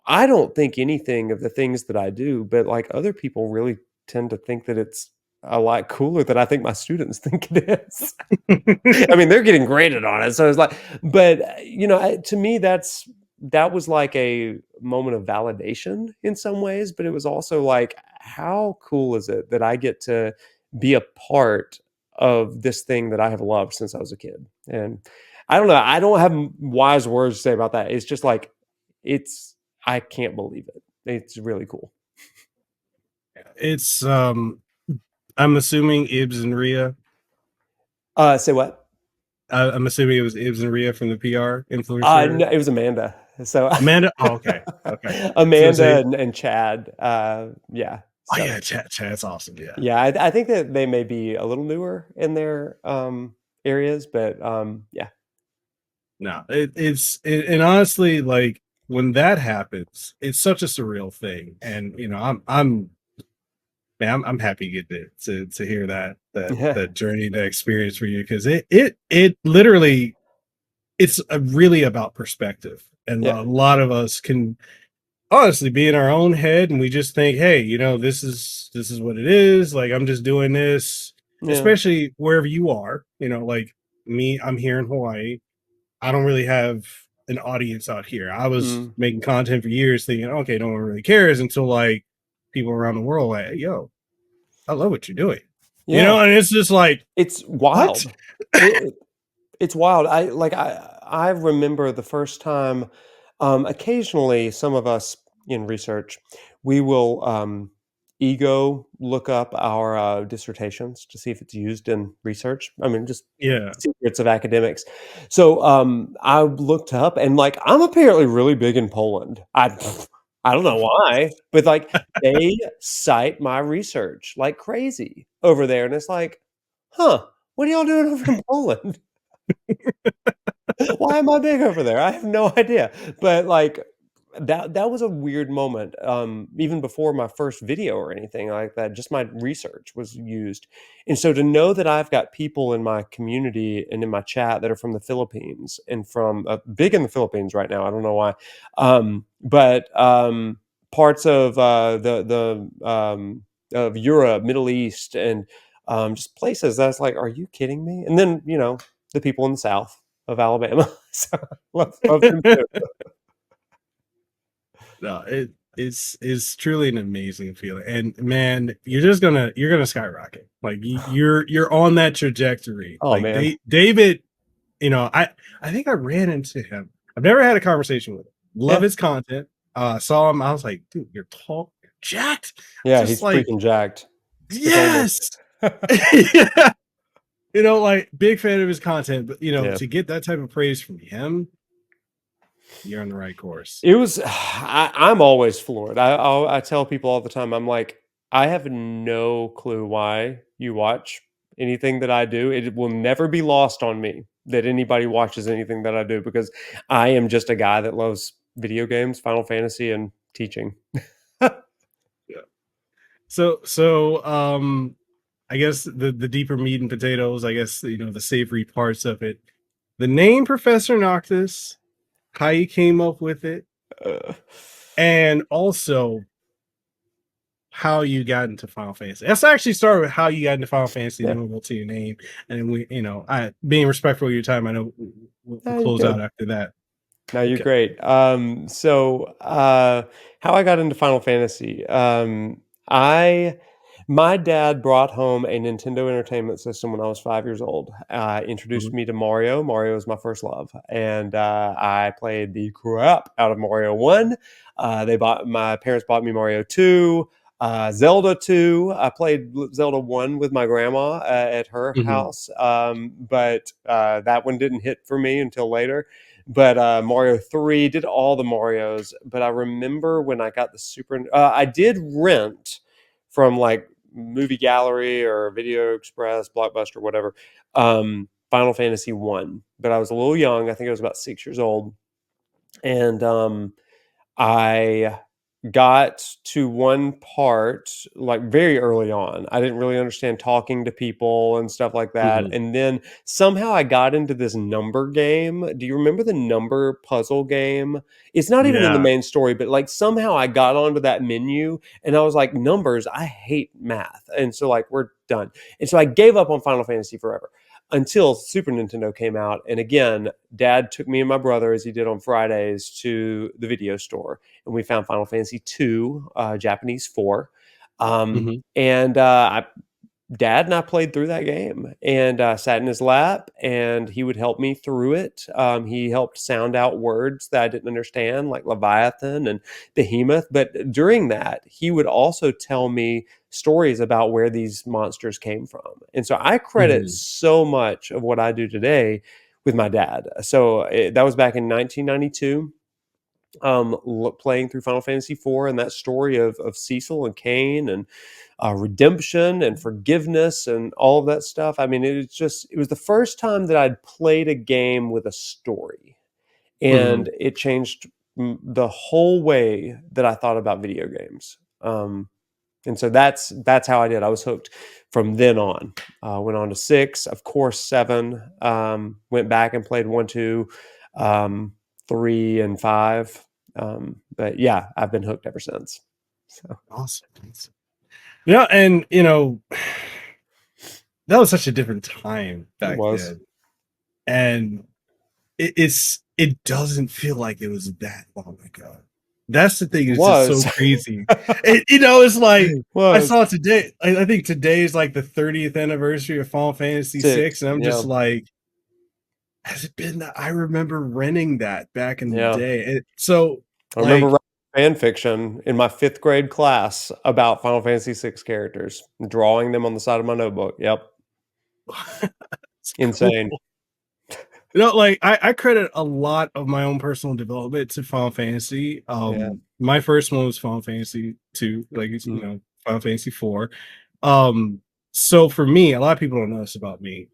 I don't think anything of the things that I do, but like other people really tend to think that it's a lot cooler than I think my students think it is. I mean, they're getting graded on it. So it's like, but to me, that was like a moment of validation in some ways, but it was also like, how cool is it that I get to be a part of this thing that I have loved since I was a kid? And I don't know. I don't have wise words to say about that. It's just like, I can't believe it. It's really cool. It's I'm assuming Ibs and Rhea. Say what? I'm assuming it was Ibs and Rhea from the PR influencer. No, it was Amanda. So Amanda. Oh, okay. Amanda and Chad. Yeah. So. Oh yeah, Chad's awesome. Yeah. Yeah, I think that they may be a little newer in their areas, but yeah. No, and honestly, like when that happens, it's such a surreal thing, and I'm happy to get to hear that journey, that experience for you, because it literally, it's really about perspective, and a lot of us can honestly be in our own head, and we just think, hey, this is what it is. Like I'm just doing this, especially wherever you are. Like me, I'm here in Hawaii. I don't really have an audience out here. I was making content for years, thinking, okay, no one really cares, until like people around the world like, yo, I love what you're doing. And it's just like, it's wild. It's wild. I remember the first time, occasionally some of us in research, we will ego look up our dissertations to see if it's used in research. I mean, just Yeah. secrets of academics. So I looked up, and like I'm apparently really big in Poland. I don't know why, but like they cite my research like crazy over there, and it's like, huh, what are y'all doing over in Poland? Why am I big over there? I have no idea. But like that was a weird moment. Even before my first video or anything like that, just my research was used. And so to know that I've got people in my community and in my chat that are from the Philippines and from big in the Philippines right now. I don't know why. But parts of of Europe, Middle East, and just places that's like, are you kidding me? And then, the people in the South of Alabama. So love them too. No, it's truly an amazing feeling, and man, you're gonna skyrocket. Like you're on that trajectory. Oh Like man. David, I think I ran into him. I've never had a conversation with him. Love Yeah. his content. Saw him. I was like, dude, you're tall, you're jacked. Yeah, Just he's like, freaking jacked. yes. Yeah. Like big fan of his content, but Yeah. to get that type of praise from him, you're on the right course. It was I'm always floored. I tell people all the time, I'm like, I have no clue why you watch anything that I do. It will never be lost on me that anybody watches anything that I do, because I am just a guy that loves video games, Final Fantasy, and teaching. Yeah. So I guess the deeper meat and potatoes, I guess, the savory parts of it. The name Professor Noctis, how you came up with it, and also how you got into Final Fantasy. Let's actually start with how you got into Final Fantasy, then we'll go to your name. And we, I being respectful of your time, I know we'll close out after that. No, you're great. So how I got into Final Fantasy. My dad brought home a Nintendo Entertainment System when I was 5 years old. Introduced me to Mario. Mario was my first love, and I played the crap out of Mario 1. My parents bought me Mario 2. Zelda 2. I played Zelda 1 with my grandma at her house, but that one didn't hit for me until later. But Mario 3, did all the Marios. But I remember when I got the I did rent from like Movie Gallery or Video Express, Blockbuster, whatever, Final Fantasy 1. But I was a little young. I think I was about 6 years old. And I got to one part like very early on. I didn't really understand talking to people and stuff like that. And then somehow I got into this number game. Do you remember the number puzzle game? It's not even in the main story, but like somehow I got onto that menu and I was like, numbers, I hate math. And so like, we're done. And so I gave up on Final Fantasy forever until Super Nintendo came out. And again, Dad took me and my brother, as he did on Fridays, to the video store. And we found Final Fantasy II, Japanese 4. And Dad and I played through that game, and sat in his lap, and he would help me through it. He helped sound out words that I didn't understand, like Leviathan and Behemoth. But during that, he would also tell me stories about where these monsters came from. And so I credit so much of what I do today with my dad. So that was back in 1992. Playing through Final Fantasy IV, and that story of Cecil and Cain, and redemption and forgiveness and all of that stuff. I mean, it was the first time that I'd played a game with a story, and it changed the whole way that I thought about video games. And so that's how I did. I was hooked from then on. Went on to 6, of course, 7. Went back and played 1, 2, 3, and 5. But yeah, I've been hooked ever since. So awesome. Yeah, and that was such a different time back then, and it doesn't feel like it was that long ago. That's the thing. It's just so crazy. It's like I saw today. I think today is like the 30th anniversary of Final Fantasy VI, and I'm just like, has it been that? I remember renting that back in the day. And so I remember fan fiction in my 5th grade class about Final Fantasy VI characters, drawing them on the side of my notebook. Yep. It's Insane. cool. Like I credit a lot of my own personal development to Final Fantasy. Yeah. My first one was Final Fantasy 2, like Mm. Final Fantasy 4. So for me, a lot of people don't know this about me,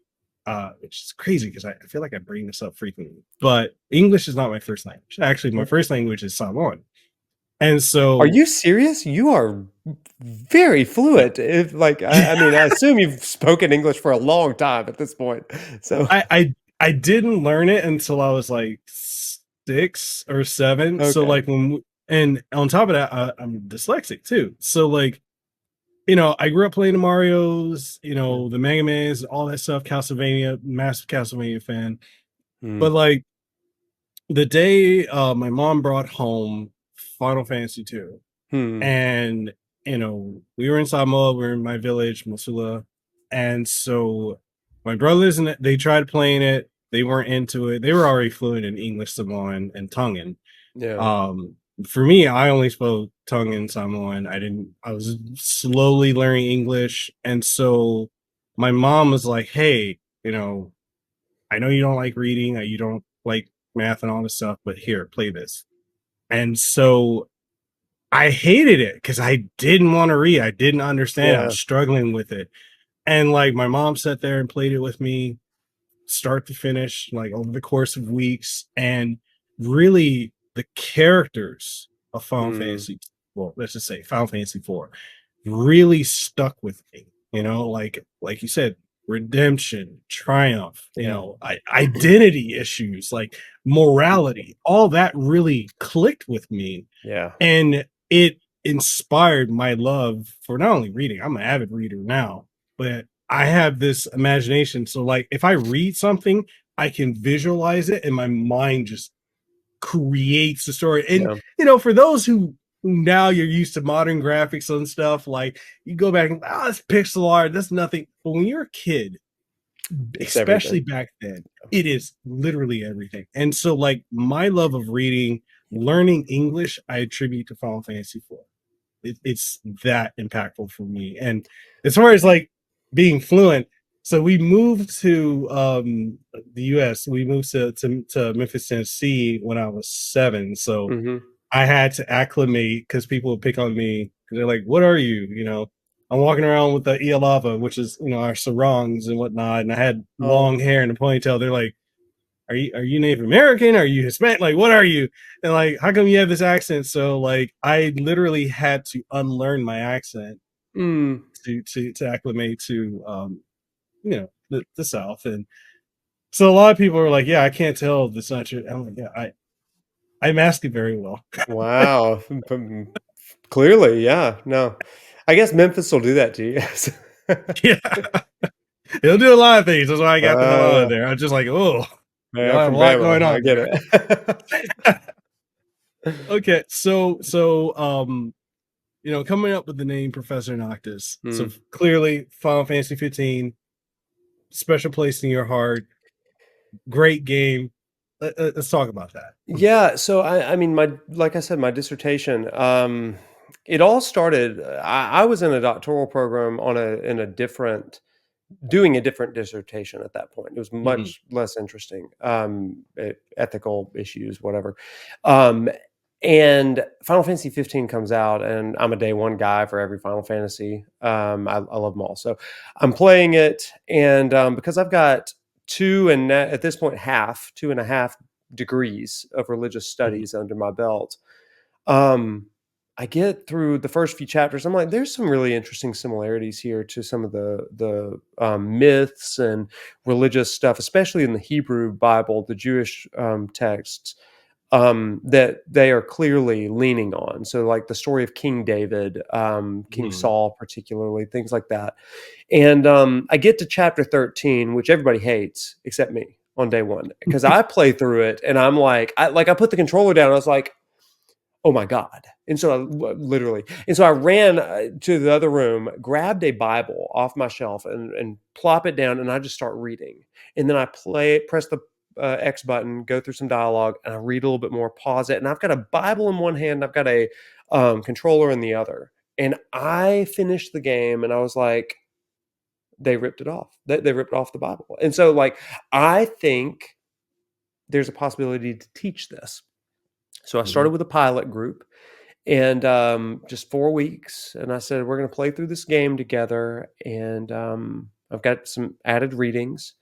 which is crazy because I feel like I bring this up frequently. But English is not my first language. Actually, my first language is Samoan. And so Are you serious? You are very fluent. If like, I mean, I assume you've spoken English for a long time at this point. So I didn't learn it until I was like 6 or 7. So okay. like and on top of that, I'm dyslexic too. So like, I grew up playing the Marios, the Mega Mans, all that stuff. Castlevania, massive Castlevania fan. Mm. But like the day my mom brought home Final Fantasy 2, Hmm. and we were in Samoa, we were in my village, Mosula, and so my brothers and they tried playing it. They weren't into it. They were already fluent in English, Samoan, and Tongan. Yeah. For me, I only spoke Tongan, Samoan. I was slowly learning English, and so my mom was like, "Hey, I know you don't like reading, you don't like math and all this stuff, but here, play this." And so I hated it because I didn't want to read. I didn't understand. I Yeah. was struggling with it. And like my mom sat there and played it with me, start to finish, like over the course of weeks. And really, the characters of Final Mm. Fantasy, well, let's just say Final Fantasy 4, really stuck with me. Like you said, redemption, triumph, Yeah. identity issues, like morality, all that really clicked with me, Yeah. and it inspired my love for not only reading. I'm an avid reader now, but I have this imagination. So like if I read something, I can visualize it and my mind just creates the story. And Yeah. for those who now you're used to modern graphics and stuff, like you go back and that's pixel art, that's nothing. But when you're a kid, It's especially everything. back then, it is literally everything. And so like my love of reading, learning English, I attribute to Final Fantasy 4. It's that impactful for me. And as far as like being fluent, so we moved to the US. We moved to Memphis, Tennessee when I was 7. So Mhm. I had to acclimate because people would pick on me because they're like, "What are you?" I'm walking around with the Aloha, which is our sarongs and whatnot, and I had Oh. long hair and a ponytail. They're like, "Are you Native American? Are you Hispanic? Like, what are you?" And like, how come you have this accent? So like, I literally had to unlearn my accent Mm. to acclimate to the South. And so a lot of people are like, "Yeah, I can't tell that's not your." I'm like, "Yeah, I mask it very well." Wow. Clearly, yeah. No. I guess Memphis will do that to you. Yeah, he'll do a lot of things. That's why I got the hell out of Yeah. there. I was just like, "Oh, Man y'all have a from lot going Bama. I on get there." it. Okay, so coming up with the name Professor Noctis. So Mm. clearly, Final Fantasy 15, special place in your heart, great game. Let's talk about that. Yeah, so I mean, like I said, my dissertation, it all started. I was in a doctoral program in a different, doing a different dissertation at that point. It was Mhm. much less interesting, ethical issues, whatever. Um, and Final Fantasy 15 comes out, and I'm a day one guy for every Final Fantasy. I love them all, so I'm playing it, and because I've got at this point 2.5 degrees of religious Mhm. studies under my belt. Um, I get through the first few chapters. I'm like, there's some really interesting similarities here to some of the myths and religious stuff, especially in the Hebrew Bible, the Jewish texts, that they are clearly leaning on. So, like the story of King David, King Mhm. Saul, particularly things like that. And I get to chapter 13, which everybody hates except me on day one, because I play through it and I'm like, I put the controller down. And I was like, oh my God. And so literally, and so I ran to the other room, grabbed a Bible off my shelf and plop it down. And I just start reading. And then I press the X button, go through some dialogue, and I read a little bit more, pause it, and I've got a Bible in one hand, I've got a controller in the other, and I finished the game, and I was like, they ripped it off. They ripped off the Bible, and so like I think there's a possibility to teach this. So I started with a pilot group, and just 4 weeks, and I said, we're going to play through this game together, and I've got some added readings,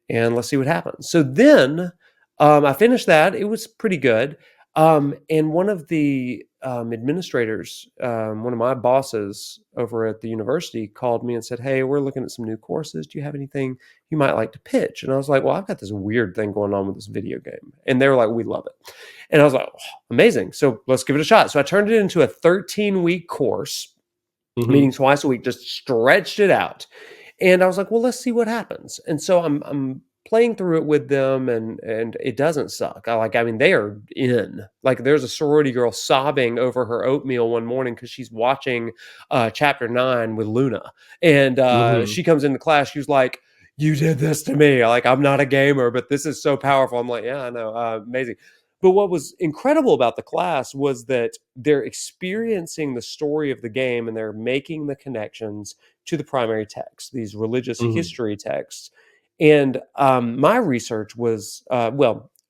and let's see what happens. So then I finished that. It was pretty good. And one of the administrators, one of my bosses over at the university, called me and said, hey, we're looking at some new courses. Do you have anything you might like to pitch? And I was like, well, I've got this weird thing going on with this video game. And they were like, we love it. And I was like, oh, amazing. So let's give it a shot. So I turned it into a 13-week course, meeting twice a week, just stretched it out. And I was like, well, let's see what happens. And so I'm playing through it with them, and it doesn't suck. I mean, they are in. Like, there's a sorority girl sobbing over her oatmeal one morning because she's watching chapter 9 with Luna. And she comes into class, she was like, you did this to me. Like, I'm not a gamer, but this is so powerful. I'm like, yeah, I know. Amazing. But what was incredible about the class was that they're experiencing the story of the game, and they're making the connections to the primary text, these religious history texts. And my research was,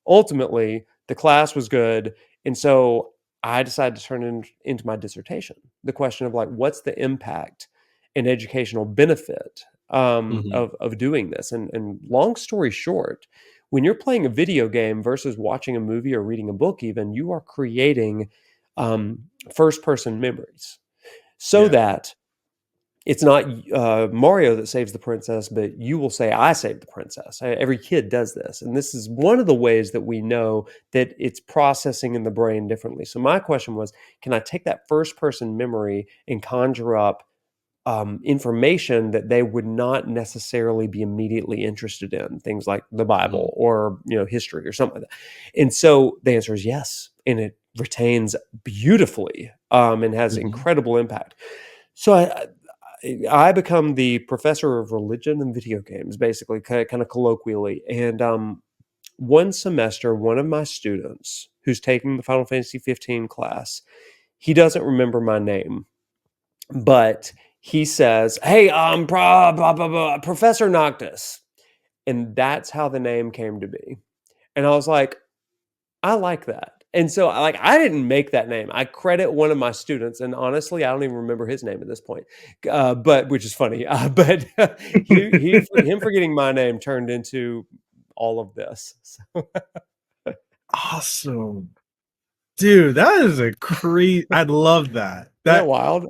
ultimately, the class was good. And so I decided to turn it into my dissertation. The question of, like, what's the impact and educational benefit of doing this? And long story short, when you're playing a video game versus watching a movie or reading a book, even, you are creating first-person memories so that it's not Mario that saves the princess, but you will say, I saved the princess. Every kid does this. And this is one of the ways that we know that it's processing in the brain differently. So my question was, can I take that first-person memory and conjure up information that they would not necessarily be immediately interested in, things like the Bible or history or something like that? And so the answer is yes, and it retains beautifully and has incredible impact. So I become the professor of religion and video games, basically, kind of colloquially. And one semester, one of my students who's taking the Final Fantasy 15 class, he doesn't remember my name, but he says, hey, Professor Noctis. And that's how the name came to be. And I was like, I like that. And so, like, I didn't make that name. I credit one of my students, and honestly, I don't even remember his name at this point, but which is funny. But him forgetting my name turned into all of this. So. Awesome, dude. That is a crazy. I love that. Isn't that wild?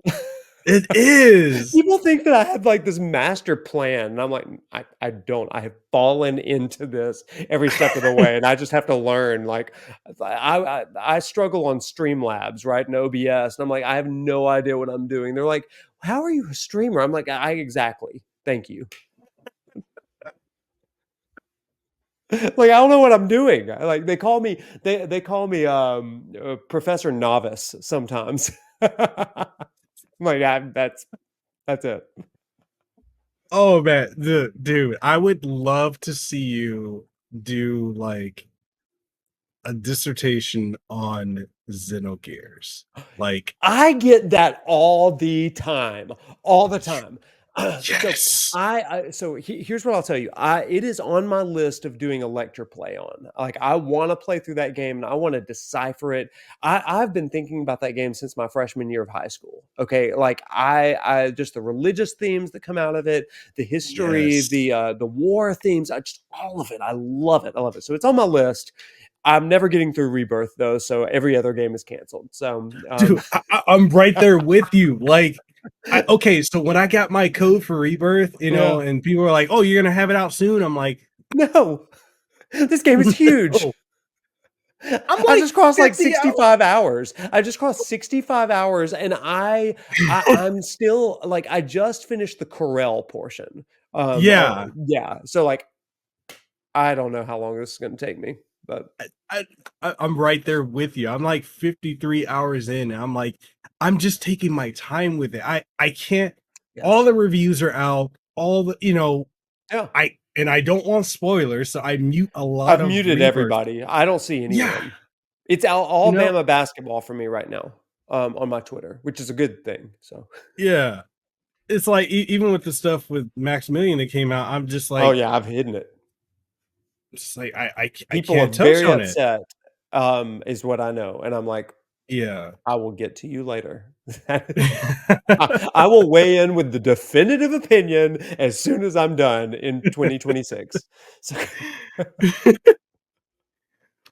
It is. People think that I have like this master plan, and I'm like, I don't. I have fallen into this every step of the way, and I just have to learn. Like, I struggle on Streamlabs, right, and OBS, and I'm like, I have no idea what I'm doing. They're like, how are you a streamer? I'm like, exactly. Thank you. Like, I don't know what I'm doing. Like, they call me Professor Novice sometimes. I'm like, that's it. Oh man, dude, I would love to see you do like a dissertation on Xenogears. Like, I get that all the time. yes. So here's what I'll tell you. It is on my list of doing a lecture play on. Like, I want to play through that game, and I want to decipher it. I've been thinking about that game since my freshman year of high school. Okay, like I just the religious themes that come out of it, the history, the war themes, all of it. I love it. So it's on my list. I'm never getting through Rebirth though, so every other game is canceled. So, dude, I'm right there with you. Like, okay, so when I got my code for Rebirth, and people were like, "Oh, you're gonna have it out soon," I'm like, "No, this game is huge." No. I just crossed like 65 hours. I just crossed 65 hours, and I'm still like, I just finished the Corel portion. Yeah. So like, I don't know how long this is going to take me. But I'm right there with you. I'm like 53 hours in, and I'm like, I'm just taking my time with it. I can't. Yes. All the reviews are out. All the and I don't want spoilers, so I mute a lot I've of muted Rebirth. everybody. I don't see Yeah, anyone. It's you know, Alabama basketball for me right now, on my Twitter, which is a good thing. So, yeah. It's like even with the stuff with Maximilian that came out, I'm just oh like, yeah, I've hidden it. I People are can't touch very on it. upset, is what I know, and I'm like, Yeah. I will get to you later. I will weigh in with the definitive opinion as soon as I'm done in 2026. So,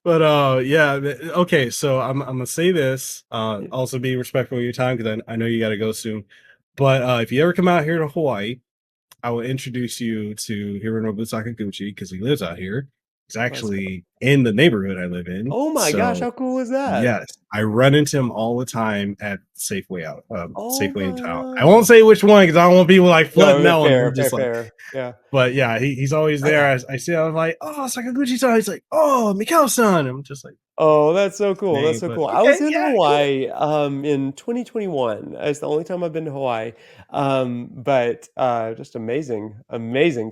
But yeah, okay, so I'm gonna say this, also be respectful of your time because I know you gotta go soon. But if you ever come out here to Hawaii, I will introduce you to Hironobu Sakaguchi because he lives out here. He's let's go. actually in the neighborhood I live in. Oh my gosh, So how cool is that? yes, I run into him all the time at Oh Safeway in town. I my. won't say which one because I don't want people like flooding No, that one. fair, I'm fair, just like, fair. Yeah. but yeah, he's always there. I see him, I'm like, oh, Sakaguchi-san. He's like, oh, Mikao-san. I'm just like, Oh, that's so cool. That's name, so but cool. I okay, was in yeah, cool. Hawaii in 2021. It's the only time I've been to Hawaii. But just amazing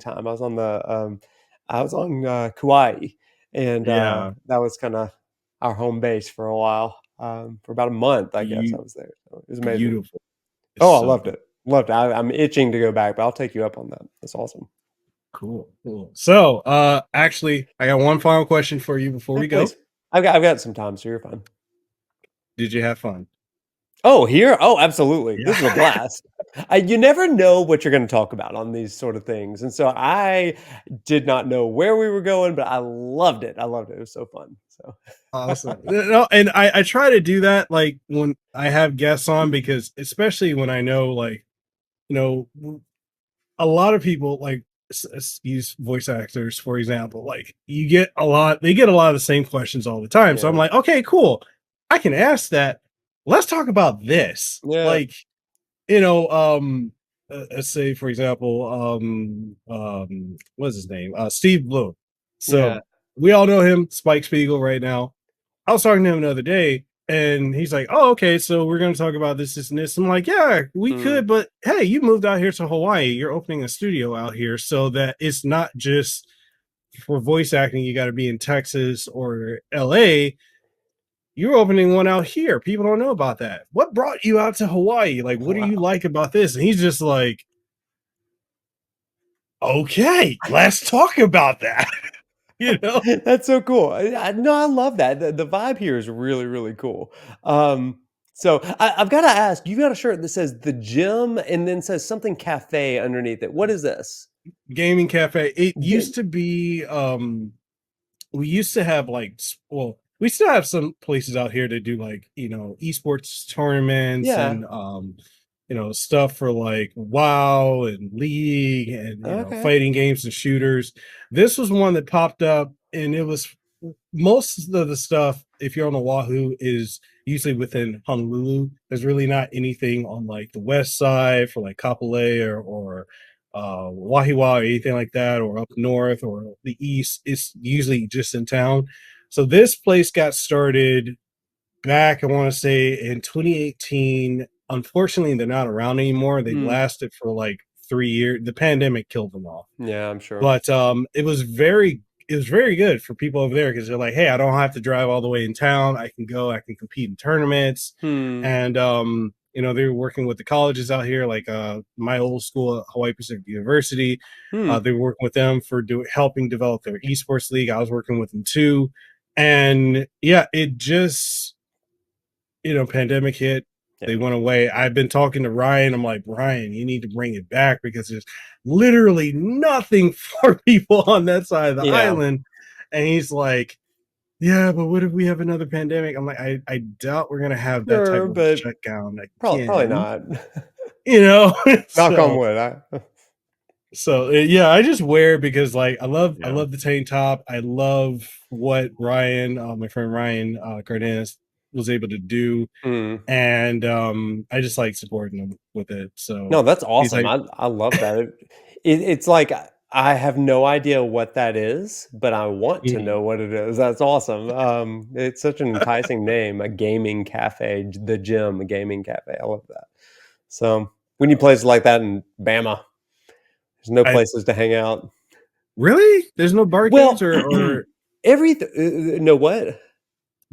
time. I was on Kauai, and Yeah, that was kind of our home base for a while. For about a month, I guess I be- was there. So it was amazing. beautiful. It's Oh, I so loved beautiful. it. Loved it. I'm itching to go back, but I'll take you up on that. That's awesome. Cool, cool. So, actually, I got one final question for you before Yeah, we go. please. I've got some time, so you're fine. Did you have fun? Oh, here? Oh, absolutely. This is a Yeah. blast. You never know what you're going to talk about on these sort of things. And so I did not know where we were going, but I loved it. I loved it. It was so fun. So, Awesome. No, and I try to do that like when I have guests on because especially when I know like, you know, a lot of people like use voice actors, for example, like they get a lot of the same questions all the time. So I'm yeah. like, okay, cool. I can ask that. Let's talk about this. Yeah. Like, you know, let's say for example, what's his name? Steve Bloom. Yeah. So we all know him, Spike Spiegel right now. I was talking to him the other day, and he's like, "Oh, okay, so we're going to talk about this, this, and this." I'm like, "Yeah, we Mm. could, but hey, you moved out here to Hawaii. You're opening a studio out here, so that it's not just for voice acting. You got to be in Texas or LA. You're opening one out here. People don't know about that. What brought you out to Hawaii? Like, what do you Wow. like about this?" And he's just like, "Okay, let's talk about that." you know? That's so cool. No, I love that. The vibe here is really, really cool. So I've got to ask, you got a shirt that says the gym and then says something cafe underneath it. What is this? Gaming cafe. It Ga- used to be we used to have like well we still have some places out here to do like esports tournaments Yeah. and stuff for like WoW and League and Okay. fighting games and shooters. This was one that popped up, and it was most of the stuff, if you're on the Wahoo, is usually within Honolulu. There's really not anything on like the west side for like Kapolei or Wahiwa or anything like that, or up north or the east. It's usually just in town. So this place got started back, I want to say in 2018. Unfortunately, they're not around anymore. They Hmm. lasted for like 3 years. The pandemic killed them off. Yeah, I'm sure. But it was very good for people over there because they're like, hey, I don't have to drive all the way in town. I can go, I can compete in tournaments. Hmm. And they were working with the colleges out here, like my old school at Hawaii Pacific University. Hmm. They were working with them for helping develop their esports league. I was working with them too. And yeah, it just pandemic hit. Yeah. They went away. I've been talking to Ryan. I'm like, Ryan, you need to bring it back because there's literally nothing for people on that side of the Yeah. island. And he's like, yeah, but what if we have another pandemic? I'm like, I doubt we're gonna have that type Sure, of but shutdown probably again. not. You know, Knock on so wood. yeah, I just wear it because like I Yeah. love the tank top. I love what Ryan, my friend Ryan Cardenas, was able to do, Mm. and I just like supporting him with it. So No, that's he's awesome. like, I love that. It's like I have no idea what that is, but I want to "Mhm." know what it is. That's awesome. It's such an enticing name, a gaming cafe, the gym, a gaming cafe. I love that. So we need places like that in Bama. There's no I places to hang out. Really? There's no barcades Well, or everything. No, what?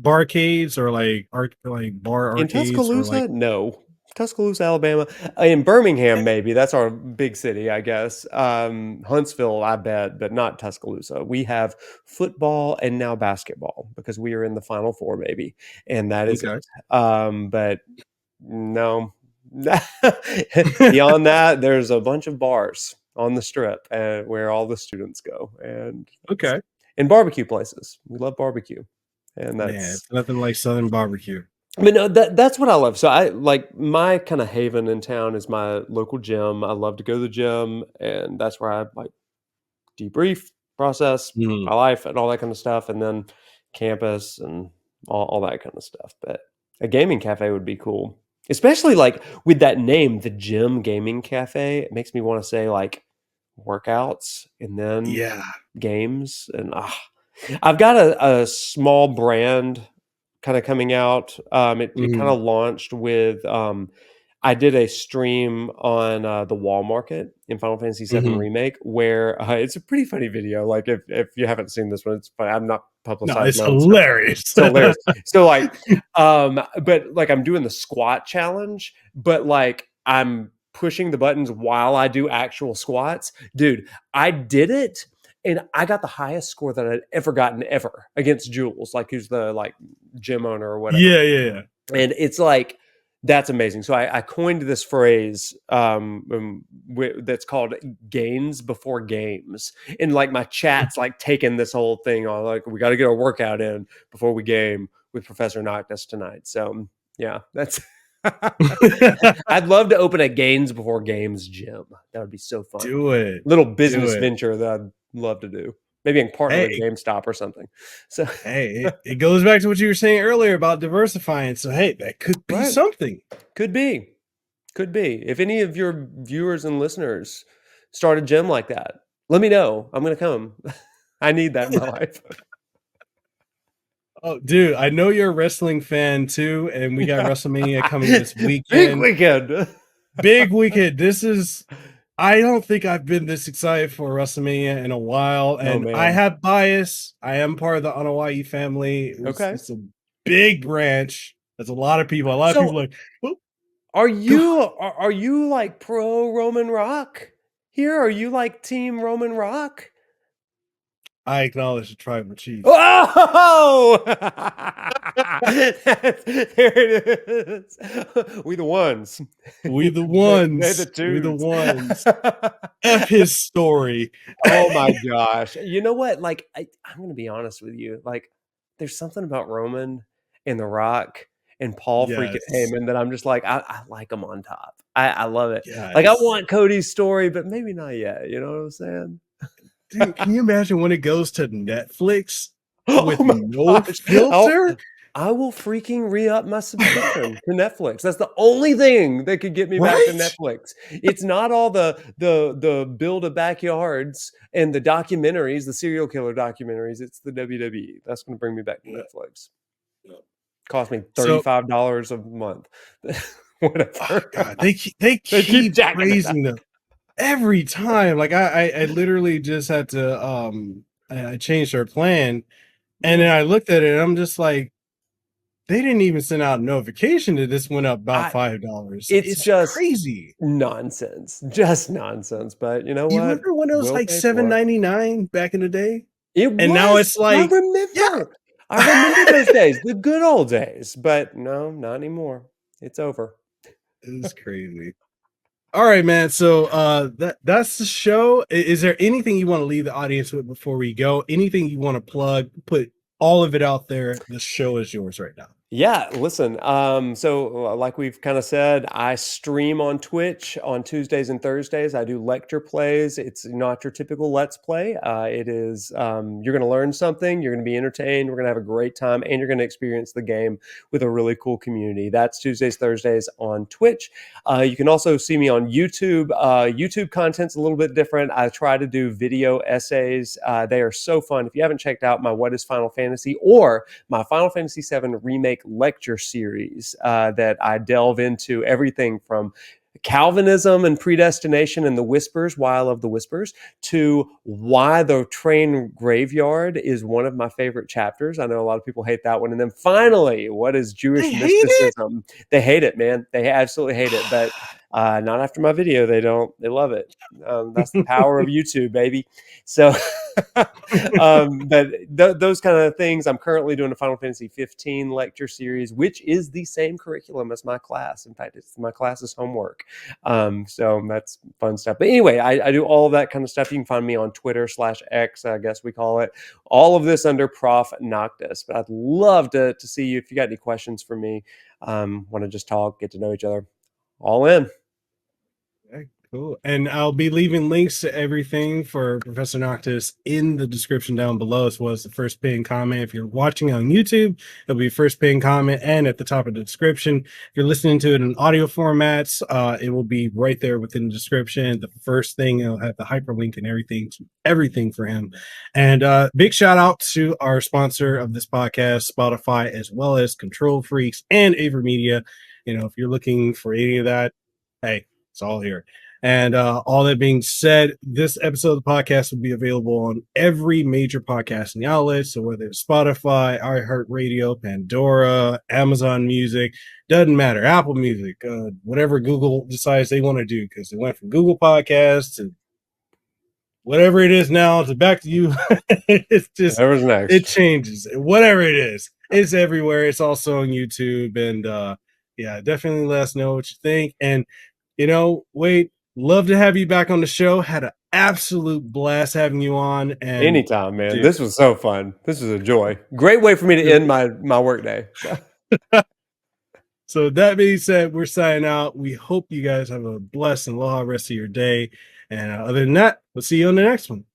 barcades or like bar In arcades or like Tuscaloosa? No. Tuscaloosa, Alabama. In Birmingham, maybe. That's our big city, I guess. Huntsville, I bet, but not Tuscaloosa. We have football and now basketball because we are in the Final Four, maybe. And that is okay. it. But no. Beyond that, there's a bunch of bars on the strip where all the students go. Okay. And barbecue places. We love barbecue. And Man, that's it's nothing like Southern barbecue. I mean, no, that's what I love. So I like my kind of haven in town is my local gym. I love to go to the gym, and that's where I like debrief, process Mhm. my life, and all that kind of stuff, and then campus and all that kind of stuff. But a gaming cafe would be cool, especially like with that name, the Gym Gaming Cafe. It makes me want to say like workouts and then Yeah. games, and I've got a small brand kind of coming out. It kind Mhm. of launched with I did a stream on the Wall Market in Final Fantasy VII Mhm. Remake where it's a pretty funny video. Like if you haven't seen this one, it's funny. I'm not No, publicized it's my own stuff. hilarious. It's hilarious. So like, but like I'm doing the squat challenge, but like I'm pushing the buttons while I do actual squats. Dude, I did it and I got the highest score that I'd ever gotten ever against Jules, like who's the like gym owner or whatever. Yeah. And it's like that's amazing. So I coined this phrase that's called gains before games. And like my chat's like taking this whole thing on, like, we got to get our workout in before we game with Professor Noctis tonight. So yeah, that's I'd love to open a gains before games gym. That would be so fun. Do it. Little Do business it. venture that I'd love to do. Maybe I can partner with Hey, GameStop or something. So it goes back to what you were saying earlier about diversifying. So hey, that could be right. something. Could be. If any of your viewers and listeners start a gym like that, let me know. I'm going to come. I need that in my life. Oh, dude, I know you're a wrestling fan too, and we got WrestleMania coming this Big weekend. weekend. Big weekend. I don't think I've been this excited for WrestleMania in a while, and man. I have bias. I am part of the Onawai family. Okay. It's a big branch. There's a lot of people. A lot of people like, well, are you like pro Roman Rock here? Are you like team Roman Rock? I acknowledge the tribal chief. Oh! There it is. We the ones. We the ones. They're the We the dudes. ones. F his story. Oh my gosh. You know what? Like, I'm going to be honest with you. Like, there's something about Roman and The Rock and Paul freaking Yes. Heyman that I'm just like, I like them on top. I love it. Yes. Like, I want Cody's story, but maybe not yet. You know what I'm saying? Dude, can you imagine when it goes to Netflix with Oh my no gosh. filter? I will freaking re-up my subscription to Netflix. That's the only thing that could get me back to Right? Netflix. It's not all the build a backyards and the documentaries, the serial killer documentaries. It's the WWE. That's going to bring me back to Netflix. Cost me $35 a month. Whatever. Oh God, they keep raising them every time. Like I literally just had to I changed their plan, and then I looked at it and I'm just like, they didn't even send out a notification that this went up about $5. It's just crazy. nonsense. Just nonsense. But you know You what? remember when it was like $7.99 back in the day? And now it's like, I remember. I remember those days, the good old days. But no, not anymore. It's over. It's crazy. All right, man. So that's the show. Is there anything you want to leave the audience with before we go? Anything you want to plug? Put all of it out there. The show is yours right now. Yeah, listen. So like we've kind of said, I stream on Twitch on Tuesdays and Thursdays. I do lecture plays. It's not your typical Let's Play. It is you're going to learn something. You're going to be entertained. We're going to have a great time, and you're going to experience the game with a really cool community. That's Tuesdays, Thursdays on Twitch. You can also see me on YouTube. YouTube content's a little bit different. I try to do video essays. They are so fun. If you haven't checked out my What is Final Fantasy or my Final Fantasy VII Remake lecture series that I delve into everything from Calvinism and predestination and the whispers, why I love the whispers, to why the train graveyard is one of my favorite chapters. I know a lot of people hate that one. And then finally, what is Jewish mysticism? They hate it, man. They absolutely hate it. But not after my video. They don't. They love it. That's the power of YouTube, baby. So, but those kind of things. I'm currently doing a Final Fantasy 15 lecture series, which is the same curriculum as my class. In fact, it's my class's homework. So that's fun stuff. But anyway, I do all of that kind of stuff. You can find me on Twitter/X, I guess we call it. All of this under Prof Noctis. But I'd love to see you if you got any questions for me. Want to just talk, get to know each other. All in. Okay, cool. And I'll be leaving links to everything for Professor Noctis in the description down below, as well as the first pinned comment. If you're watching on YouTube, it'll be first pinned comment and at the top of the description. If you're listening to it in audio formats, it will be right there within the description. The first thing, it'll have the hyperlink and everything for him. And big shout out to our sponsor of this podcast, Spotify, as well as Control Freaks and Aver Media. If you're looking for any of that, hey, it's all here. And all that being said, this episode of the podcast will be available on every major podcasting outlet. So whether it's Spotify, iHeartRadio, Pandora, Amazon Music, doesn't matter. Apple Music, whatever Google decides they want to do, because it went from Google Podcasts to whatever it is now to back to you. It's just, whatever's next. It changes. Whatever it is, it's everywhere. It's also on YouTube. And yeah, definitely let us know what you think. And Wade, love to have you back on the show. Had an absolute blast having you on. And anytime, man. Dude, this was so fun. This was a joy. Great way for me to end my work day. So that being said, we're signing out. We hope you guys have a blessed and aloha rest of your day. And other than that, we'll see you on the next one.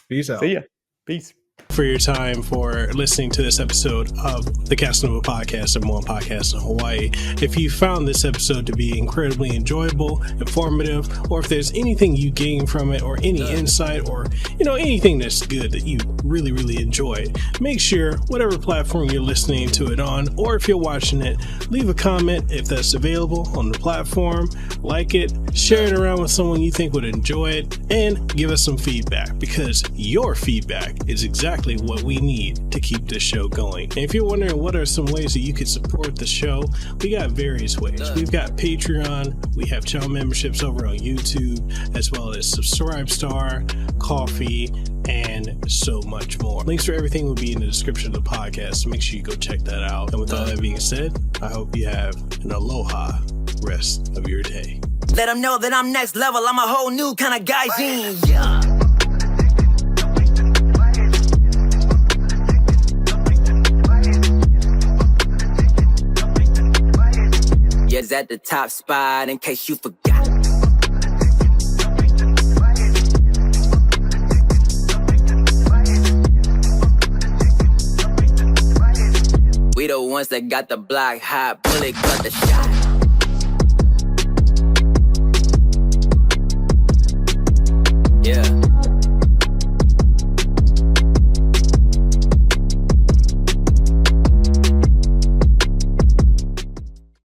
Peace out. See ya. Peace. For your time for listening to this episode of the Kasanova Podcast and MORE podcast in Hawaii. If you found this episode to be incredibly enjoyable, informative, or if there's anything you gain from it, or any insight, or anything that's good that you really, really enjoyed, make sure whatever platform you're listening to it on, or if you're watching it, leave a comment if that's available on the platform, like it, share it around with someone you think would enjoy it, and give us some feedback, because your feedback is exactly what we need to keep this show going. And if you're wondering what are some ways that you could support the show, we got various ways. We've got Patreon, we have channel memberships over on YouTube, as well as Subscribestar, Coffee, and so much more. Links for everything will be in the description of the podcast, so make sure you go check that out. And with all that being said, I hope you have an aloha rest of your day. Let them know that I'm next level. I'm a whole new kind of guy. Yeah. Yes, at the top spot, in case you forgot. We the ones that got the block hot, bullet got the shot.